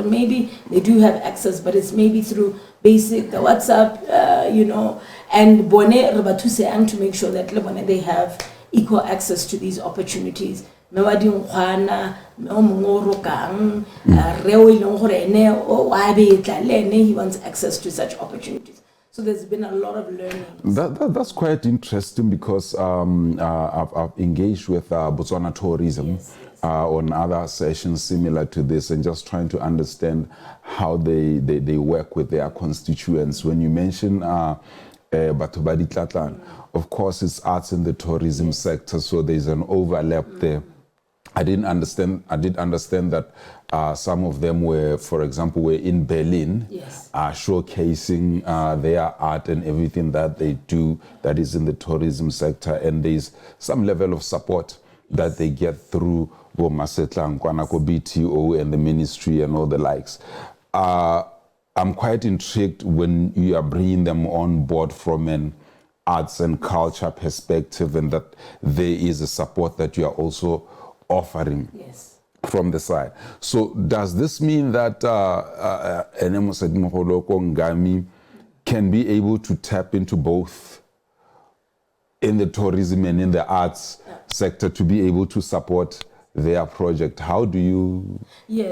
maybe they do have access, but it's maybe through basic, the WhatsApp, you know, and to make sure that they have equal access to these opportunities. He wants access to such opportunities. So there's been a lot of learning. That's quite interesting because I've engaged with Botswana Tourism on other sessions similar to this and just trying to understand how they work with their constituents. When you mention Batubadi Tlatlan, of course it's arts in the tourism sector, so there's an overlap there. I did understand that some of them were, for example, were in Berlin, showcasing their art and everything that they do that is in the tourism sector, and there's some level of support that they get through Masetla, Nkwanako BTO and the ministry and all the likes. I'm quite intrigued when you are bringing them on board from an arts and culture perspective, and that there is a support that you are also offering from the side. So does this mean that Ngami can be able to tap into both in the tourism and in the arts sector to be able to support their project? How do you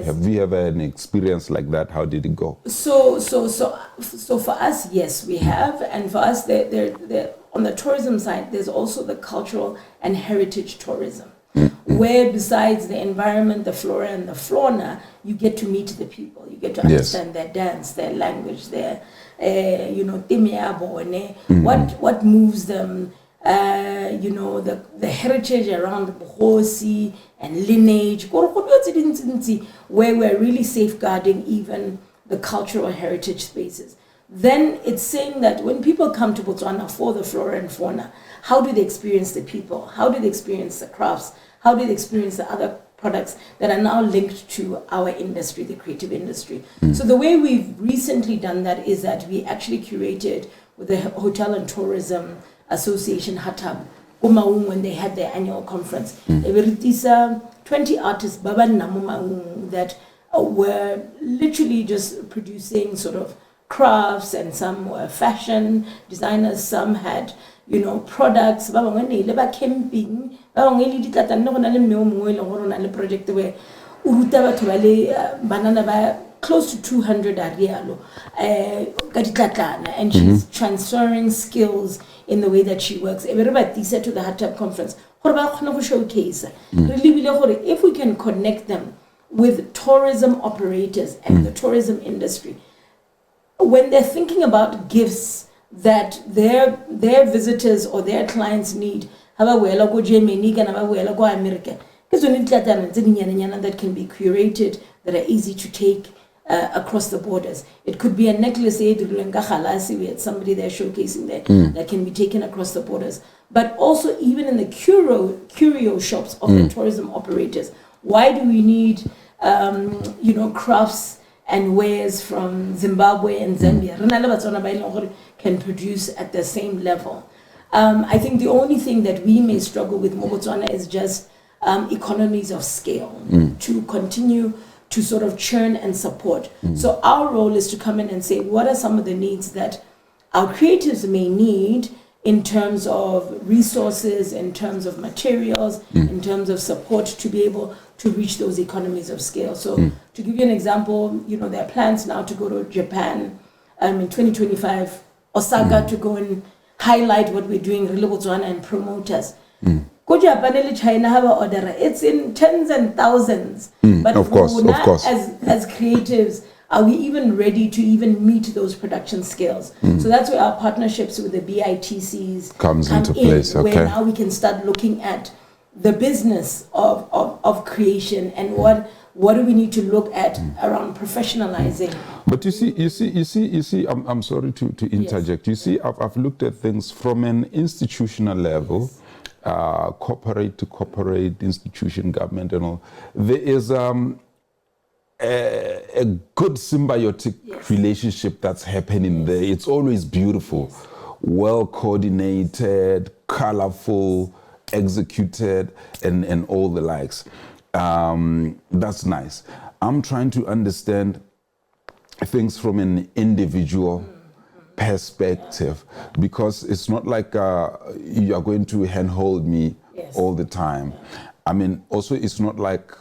have we ever an experience like that? How did it go? So for us, yes, we have. And for us, on the tourism side, there's also the cultural and heritage tourism, where besides the environment, the flora and the fauna, you get to meet the people. You get to understand their dance, their language, their, you know, what moves them, you know, the heritage around Bohosi and lineage, where we're really safeguarding even the cultural heritage spaces. Then it's saying that when people come to Botswana for the flora and fauna, how do they experience the people? How do they experience the crafts? How do they experience the other products that are now linked to our industry, the creative industry? So the way we've recently done that is that we actually curated with the Hotel and Tourism Association, HATAB, when they had their annual conference. There were these 20 artists that were literally just producing sort of crafts, and some were fashion designers, some had, you know, products. Camping, project where close to 200 and she's transferring skills in the way that she works. Everybody said to the HATAB conference, showcase. If we can connect them with tourism operators and the tourism industry, when they're thinking about gifts that their visitors or their clients need, that can be curated, that are easy to take across the borders. It could be a necklace, we had somebody there showcasing there, that can be taken across the borders. But also even in the curio shops of the tourism operators, why do we need you know, crafts and wares from Zimbabwe and Zambia can produce at the same level? I think the only thing that we may struggle with Botswana is just economies of scale to continue to sort of churn and support. So our role is to come in and say, what are some of the needs that our creatives may need in terms of resources, in terms of materials, in terms of support to be able to reach those economies of scale. So to give you an example, there are plans now to go to Japan in 2025, Osaka, to go and highlight what we're doing in Botswana and promote us. Go Japan and China have an order. It's in tens and thousands. But of course. As creatives, are we even ready to even meet those production scales? So that's where our partnerships with the BITCs come into place. Okay. Where now we can start looking at the business of creation and what do we need to look at around professionalizing. But you see, I'm sorry to interject. Yes. You see, I've looked at things from an institutional level, corporate to corporate, institution, government, and all. There is a good symbiotic relationship that's happening there. It's always beautiful, well coordinated, colorful, executed, and all the likes. That's nice. I'm trying to understand things from an individual perspective, because it's not like you are going to handhold me all the time. I mean, also it's not like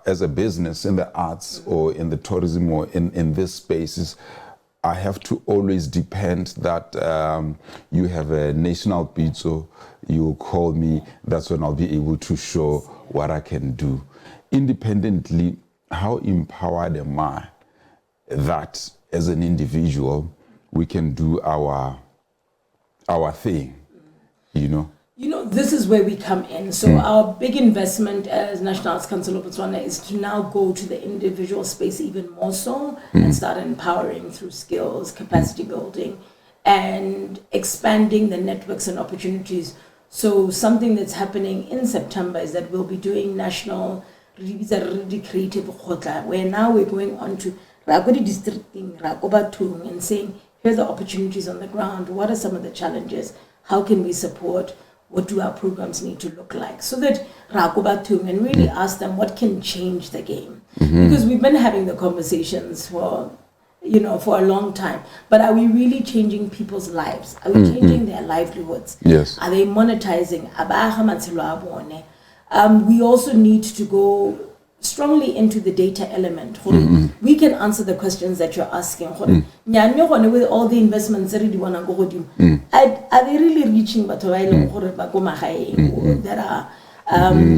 as a business in the arts or in the tourism or in these spaces, I have to always depend that you have a national bid, so you call me, that's when I'll be able to show what I can do. Independently, how empowered am I that as an individual, we can do our thing, this is where we come in. So our big investment as National Arts Council of Botswana is to now go to the individual space even more so and start empowering through skills, capacity building, and expanding the networks and opportunities. So something that's happening in September is that we'll be doing national creative khotla, where now we're going on to Ragodi district and saying, here are the opportunities on the ground. What are some of the challenges? How can we support? What do our programs need to look like? So that and really ask them what can change the game. Because we've been having the conversations for a long time. But are we really changing people's lives? Are we changing their livelihoods? Yes. Are they monetizing? We also need to go strongly into the data element. We can answer the questions that you're asking. With all the investments that you want to go do, are they really reaching that are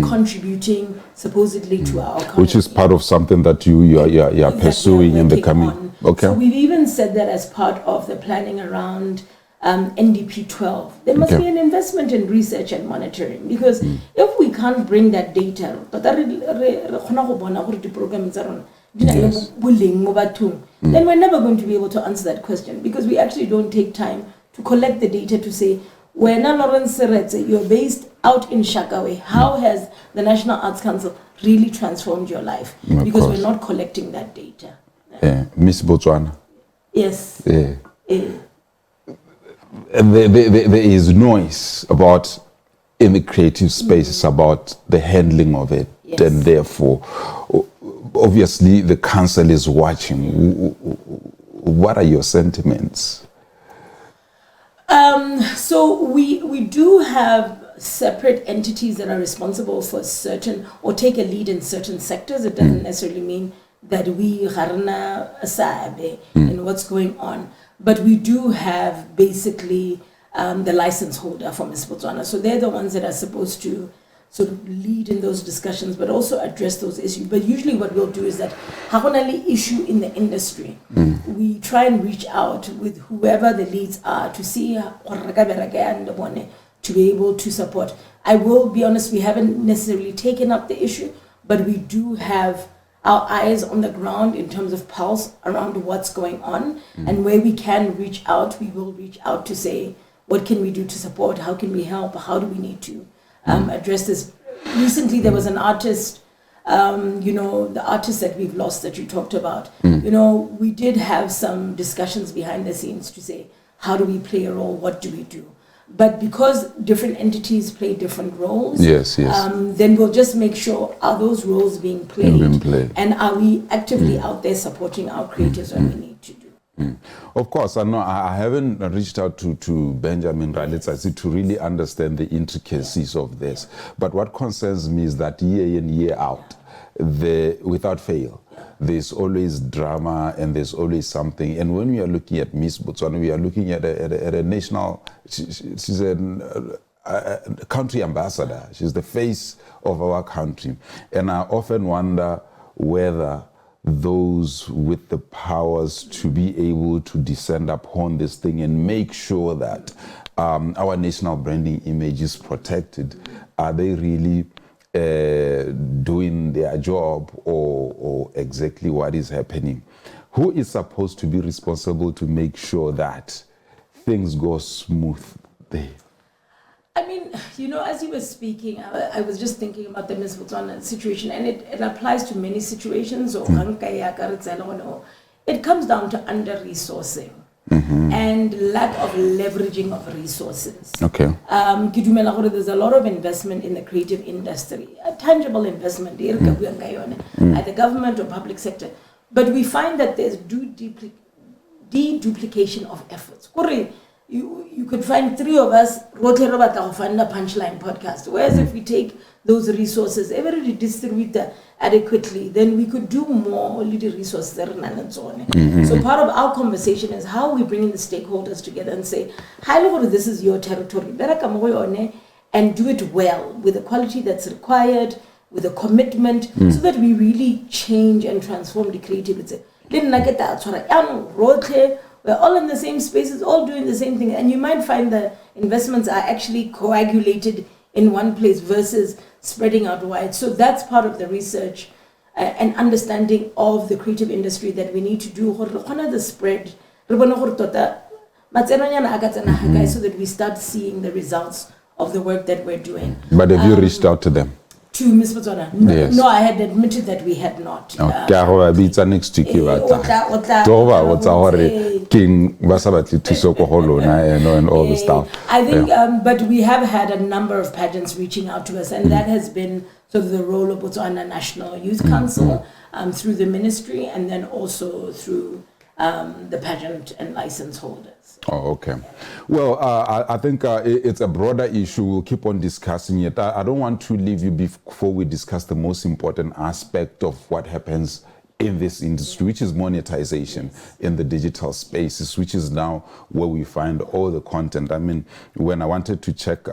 contributing supposedly to our economy? Which is part of something that you are pursuing in the coming. Okay. So we've even said that as part of the planning around NDP 12. There must be an investment in research and monitoring, because if we can't bring that data, then we're never going to be able to answer that question, because we actually don't take time to collect the data to say, when Lawrence Seretse, you're based out in Shakawe, how has the National Arts Council really transformed your life? Because we're not collecting that data. Miss Botswana. Yes. And there is noise about, in the creative spaces, about the handling of it. And therefore, obviously, the council is watching. What are your sentiments? So we do have separate entities that are responsible for certain, or take a lead in certain sectors. It doesn't necessarily mean that we harna asabe in what's going on. But we do have basically the license holder for Miss Botswana. So they're the ones that are supposed to sort of lead in those discussions, but also address those issues. But usually what we'll do is that hakonali issue in the industry. We try and reach out with whoever the leads are to see to be able to support. I will be honest, we haven't necessarily taken up the issue, but we do have our eyes on the ground in terms of pulse around what's going on, and where we can reach out, we will reach out to say, what can we do to support? How can we help? How do we need to address this? Recently, there was an artist, the artist that we've lost that you talked about. We did have some discussions behind the scenes to say, how do we play a role? What do we do? But because different entities play different roles, then we'll just make sure, are those roles being played? And are we actively out there supporting our creators when we need to do? Of course, I know I haven't reached out to Benjamin Ralitsa to really understand the intricacies of this. But what concerns me is that year in, year out, without fail, there's always drama and there's always something. And when we are looking at Miss Botswana, we are looking at a national, she's a country ambassador. She's the face of our country. And I often wonder whether those with the powers to be able to descend upon this thing and make sure that our national branding image is protected, are they really doing their job or exactly what is happening? Who is supposed to be responsible to make sure that things go smooth there? I mean, as you were speaking, I was just thinking about the Miss Botswana situation, and it applies to many situations. It comes down to under-resourcing and lack of leveraging of resources. Okay. There's a lot of investment in the creative industry, a tangible investment, either government or public sector. But we find that there's deduplication of efforts. You could find three of us fund a punchline podcast. Whereas if we take those resources, everybody distribute them adequately, then we could do more little resources and so on. So part of our conversation is how we bring in the stakeholders together and say, hi, look, this is your territory. Better come on and do it well with the quality that's required, with a commitment, so that we really change and transform the creativity. We're all in the same spaces, all doing the same thing. And you might find that investments are actually coagulated in one place versus spreading out wide. So that's part of the research and understanding of the creative industry that we need to do. The spread, so that we start seeing the results of the work that we're doing. But have you reached out to them? To Miss Botswana? Yes. No, I had admitted that we had not. Next week, and all the stuff. I think, but we have had a number of pageants reaching out to us, and that has been sort of the role of Botswana National Youth Council through the ministry, and then also through the pageant and license holders. Oh, okay. Well, I think it's a broader issue. We'll keep on discussing it. I don't want to leave you before we discuss the most important aspect of what happens in this industry, which is monetization in the digital spaces, which is now where we find all the content. I mean, when I wanted to check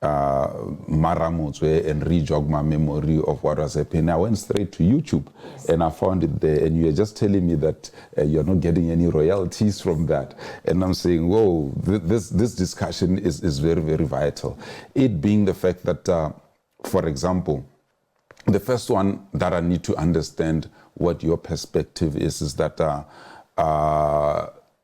Ramotswe and re-jog my memory of what was happening, I went straight to YouTube and I found it there. And you were just telling me that you're not getting any royalties from that. And I'm saying, whoa, this discussion is very, very vital. It being the fact that, for example, the first one that I need to understand what your perspective is that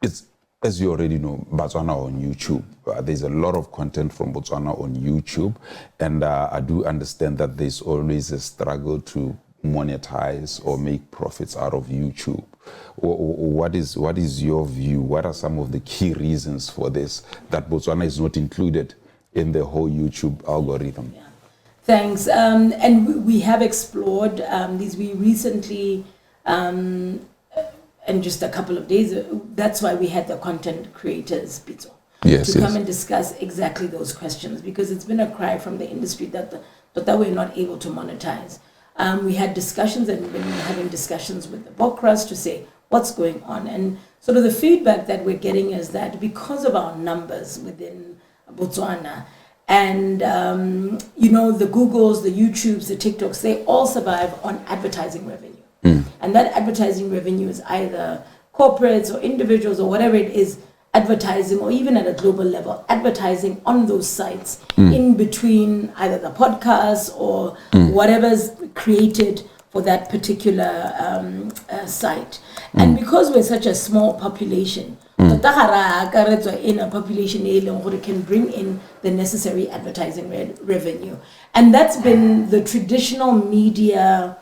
it's, as you already know, Botswana on YouTube. There's a lot of content from Botswana on YouTube, and I do understand that there's always a struggle to monetize or make profits out of YouTube. What is your view? What are some of the key reasons for this, that Botswana is not included in the whole YouTube algorithm? Yeah. Thanks. And we have explored these. We recently, and just a couple of days, that's why we had the content creators Pitso to come and discuss exactly those questions, because it's been a cry from the industry that we're not able to monetize. We had discussions and been having discussions with the Bokras to say what's going on, and sort of the feedback that we're getting is that because of our numbers within Botswana, and the Googles, the YouTubes, the TikToks, they all survive on advertising revenue. And that advertising revenue is either corporates or individuals or whatever it is, advertising, or even at a global level, advertising on those sites in between either the podcasts or whatever's created for that particular site. And because we're such a small population, in a population can bring in the necessary advertising revenue. And that's been the traditional media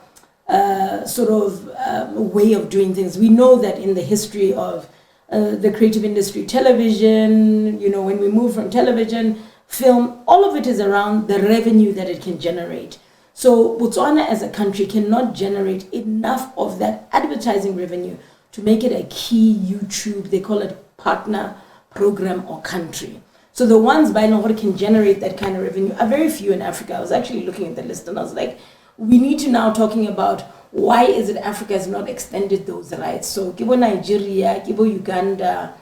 way of doing things. We know that in the history of the creative industry, television, when we move from television, film, all of it is around the revenue that it can generate. So Botswana as a country cannot generate enough of that advertising revenue to make it a key YouTube, they call it partner program or country. So the ones by now can generate that kind of revenue are very few in Africa. I was actually looking at the list and I was like, we need to now talking about why is it Africa has not extended those rights. So Kibo Nigeria, Kibo Uganda,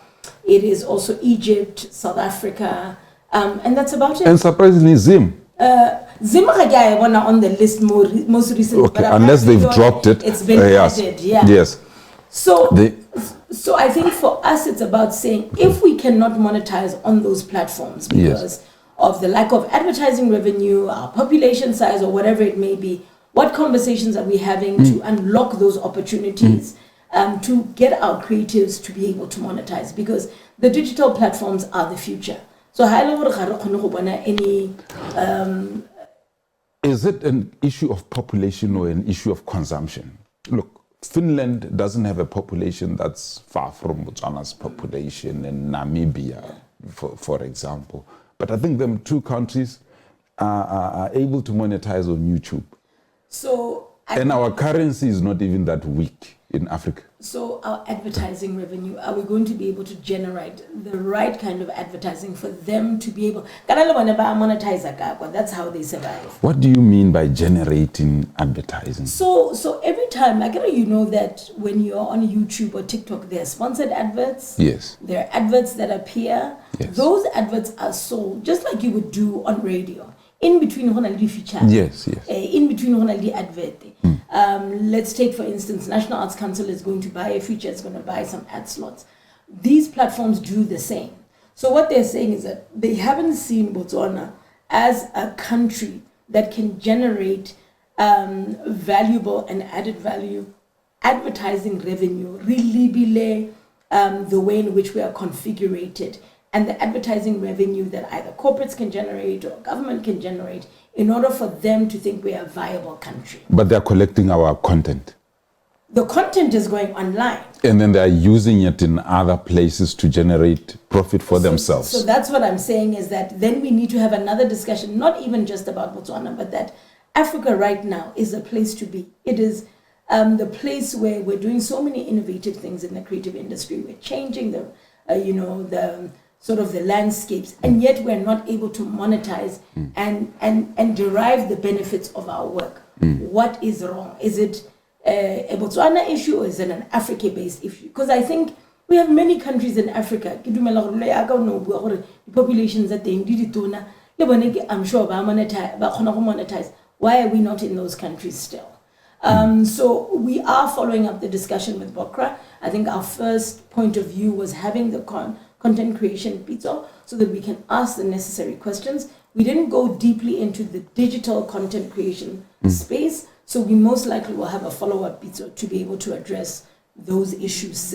it is also Egypt, South Africa, and that's about it. And surprisingly, Zim. Zim on the list most recently. Okay, unless they've dropped it. It's been added, yeah. Yes. So I think for us, it's about saying if we cannot monetize on those platforms because of the lack of advertising revenue, our population size, or whatever it may be, what conversations are we having to unlock those opportunities to get our creatives to be able to monetize? Because the digital platforms are the future. So any is it an issue of population or an issue of consumption? Look, Finland doesn't have a population that's far from Botswana's population, and Namibia, for example. But I think them two countries are able to monetize on YouTube. And our currency is not even that weak in Africa. So our advertising revenue, are we going to be able to generate the right kind of advertising for them to be able? That's how they survive. What do you mean by generating advertising? So every time, you know that when you're on YouTube or TikTok, there are sponsored adverts. Yes. There are adverts that appear. Yes. Those adverts are sold just like you would do on radio. In between honaldi feature. Yes. In between honaldi advert. Let's take, for instance, National Arts Council is going to buy a feature, it's going to buy some ad slots. These platforms do the same. So what they're saying is that they haven't seen Botswana as a country that can generate valuable and added value advertising revenue, really be the way in which we are configured, and the advertising revenue that either corporates can generate or government can generate in order for them to think we are a viable country. But they're collecting our content. The content is going online. And then they're using it in other places to generate profit for themselves. So that's what I'm saying, is that then we need to have another discussion, not even just about Botswana, but that Africa right now is a place to be. It is the place where we're doing so many innovative things in the creative industry. We're changing the sort of the landscapes, and yet we're not able to monetize and derive the benefits of our work. What is wrong? Is it a Botswana issue, or is it an Africa-based issue? Because I think we have many countries in Africa. The populations that they I'm sure monetize. Why are we not in those countries still? So we are following up the discussion with Bokra. I think our first point of view was having the content creation pizza so that we can ask the necessary questions. We didn't go deeply into the digital content creation space, so we most likely will have a follow-up pizza to be able to address those issues.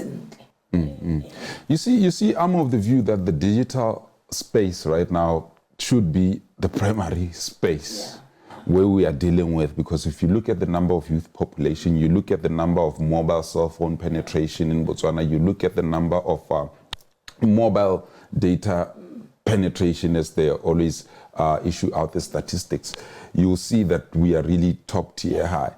You see, I'm of the view that the digital space right now should be the primary space where we are dealing with, because if you look at the number of youth population, you look at the number of mobile cell phone penetration in Botswana, you look at the number of mobile data penetration, as they always issue out the statistics, you'll see that we are really top tier high.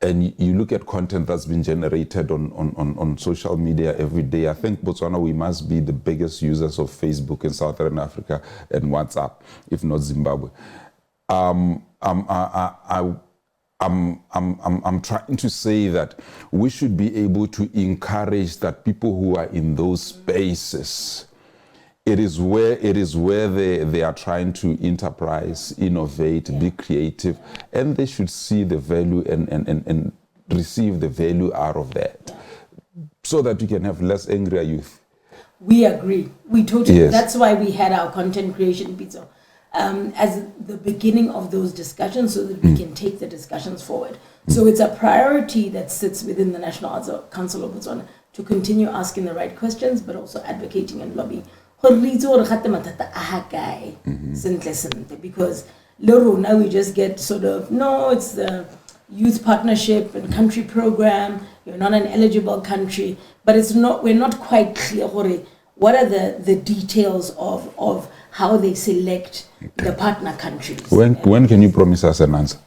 And you look at content that's been generated on social media every day. I think Botswana, we must be the biggest users of Facebook in Southern Africa and WhatsApp, if not Zimbabwe. I'm trying to say that we should be able to encourage that people who are in those spaces, it is where they are trying to enterprise, innovate, be creative, and they should see the value and receive the value out of that, so that we can have less angry youth. We agree. We totally. That's why we had our content creation pizza as the beginning of those discussions, so that we can take the discussions forward. So it's a priority that sits within the National Arts Council of Botswana to continue asking the right questions, but also advocating and lobbying. Because now we just get sort of, no, it's the youth partnership and country program, you're not an eligible country, but it's not, we're not quite clear what are the details of how they select the partner countries. When can you promise us an answer?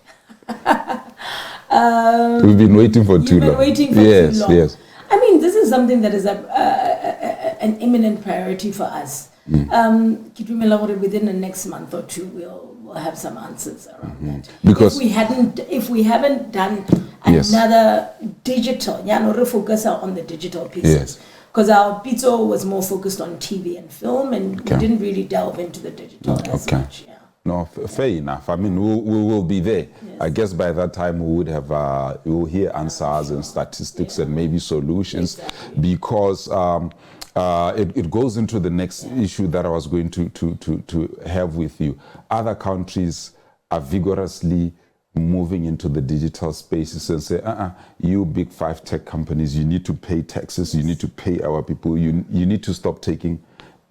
We've been waiting for too long. Too long. Yes. I mean, this is is something that is an imminent priority for us. Within the next month or two, we'll have some answers around that. Because if we haven't done another digital, refocus on the digital pieces. Because our pizzo was more focused on TV and film, and we didn't really delve into the digital as much. Yeah. No, fair enough. I mean, we will be there. Yes. I guess by that time we would have, we will hear answers and statistics and maybe solutions, because it goes into the next issue that I was going to have with you. Other countries are vigorously moving into the digital spaces and say, you big 5 tech companies, you need to pay taxes, you need to pay our people, you need to stop taking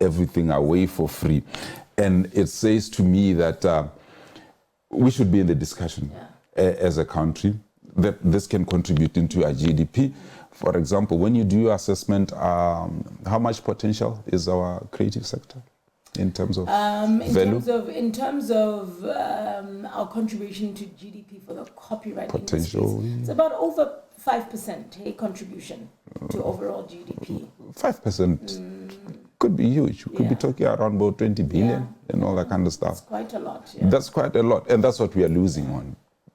everything away for free. And it says to me that we should be in the discussion as a country, that this can contribute into our GDP. For example, when you do your assessment, how much potential is our creative sector in terms of value? In terms of our contribution to GDP for the copyright potential industries, it's about over 5% contribution to overall GDP. 5% could be huge. We could be talking around about 20 billion and all that kind of stuff. That's quite a lot. That's quite a lot, and that's what we are losing on.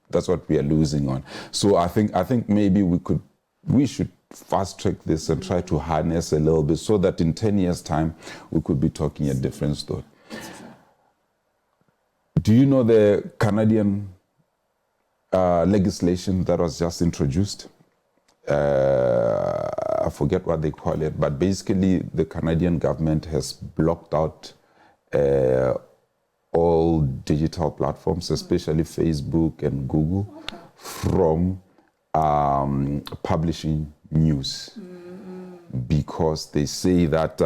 That's what we are losing on. So I think maybe we should fast track this and try to harness a little bit, so that in 10 years' time we could be talking a different story. Do you know the Canadian legislation that was just introduced? I forget what they call it, but basically the Canadian government has blocked out all digital platforms, especially Facebook and Google, from publishing news, because they say that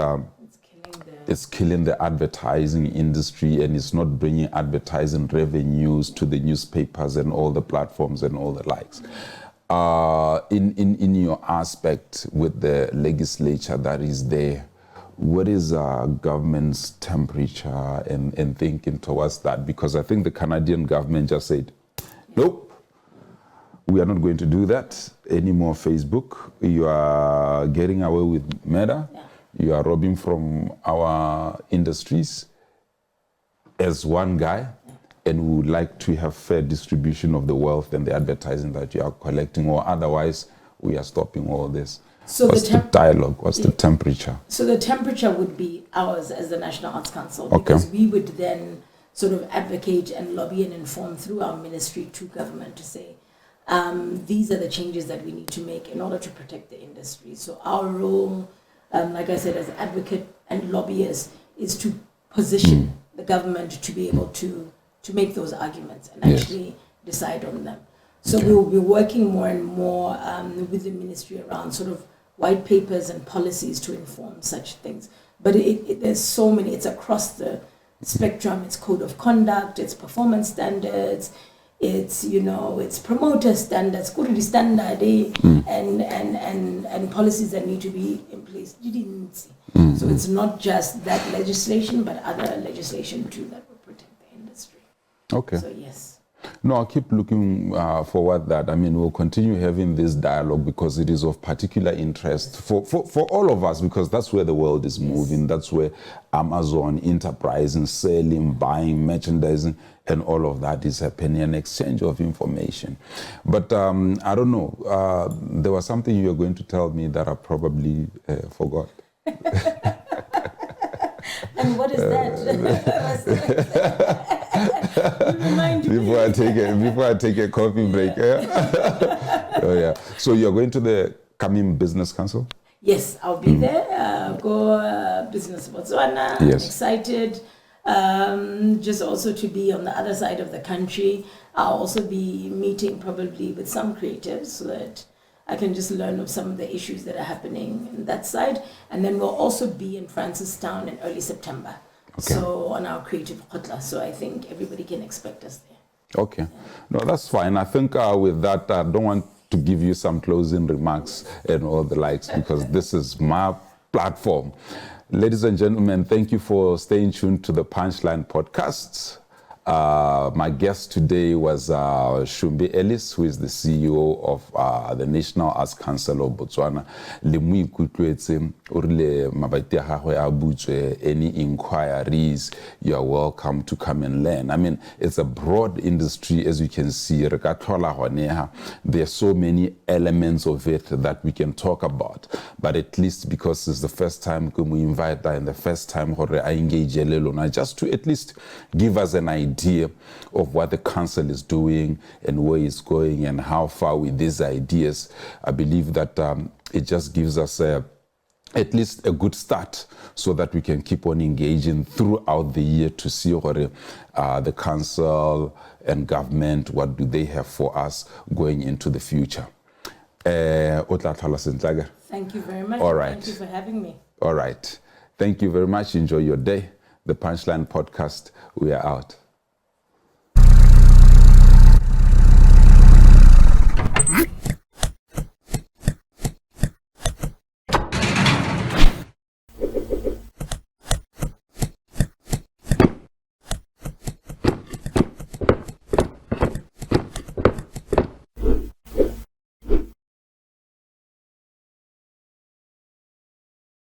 it's killing the advertising industry, and it's not bringing advertising revenues to the newspapers and all the platforms and all the likes. In your aspect with the legislature that is there, what is government's temperature and thinking towards that? Because I think the Canadian government just said, nope, we are not going to do that anymore. Facebook, you are getting away with murder. You are robbing from our industries as one guy. And we would like to have fair distribution of the wealth and the advertising that you are collecting, or otherwise we are stopping all this. So what's the dialogue? What's the temperature? So the temperature would be ours as the National Arts Council, because we would then sort of advocate and lobby and inform through our ministry to government to say, these are the changes that we need to make in order to protect the industry. So our role, like I said, as advocate and lobbyist, is to position the government to be able to make those arguments and actually decide on them. So we will be working more and more with the ministry around sort of white papers and policies to inform such things. But there's so many, it's across the spectrum. It's code of conduct, it's performance standards, it's, it's promoter standards, quality standard, and policies that need to be in place. So it's not just that legislation, but other legislation too that will protect the industry. Okay. So yes. No, I'll keep looking forward that. I mean, we'll continue having this dialogue because it is of particular interest for all of us, because that's where the world is moving. That's where Amazon, enterprising, selling, buying, merchandising, and all of that is happening, an exchange of information. But I don't know, there was something you were going to tell me that I probably forgot. And what is that? Before I take a coffee break. Oh yeah. So you're going to the coming business council? Yes, I'll be there. Go business Botswana. I'm excited. Just also to be on the other side of the country. I'll also be meeting probably with some creatives so that I can just learn of some of the issues that are happening in that side. And then we'll also be in Francistown in early September. Okay. So on our creative khotla. So I think everybody can expect us there. Okay. No, that's fine. I think with that, I don't want to give you some closing remarks and all the likes, because this is my platform. Ladies and gentlemen, thank you for staying tuned to the Punchline Podcasts. My guest today was Shombi Ellis, who is the CEO of the National Arts Council of Botswana. Any inquiries, you are welcome to come and learn. I mean, it's a broad industry, as you can see. There are so many elements of it that we can talk about. But at least because it's the first time we invite that and the first time I engage just to at least give us an idea of what the council is doing and where it's going and how far with these ideas. I believe that it just gives us at least a good start so that we can keep on engaging throughout the year to see the council and government, what do they have for us going into the future. Thank you very much. All right. Thank you for having me. All right. Thank you very much. Enjoy your day. The Punchline Podcast, we are out.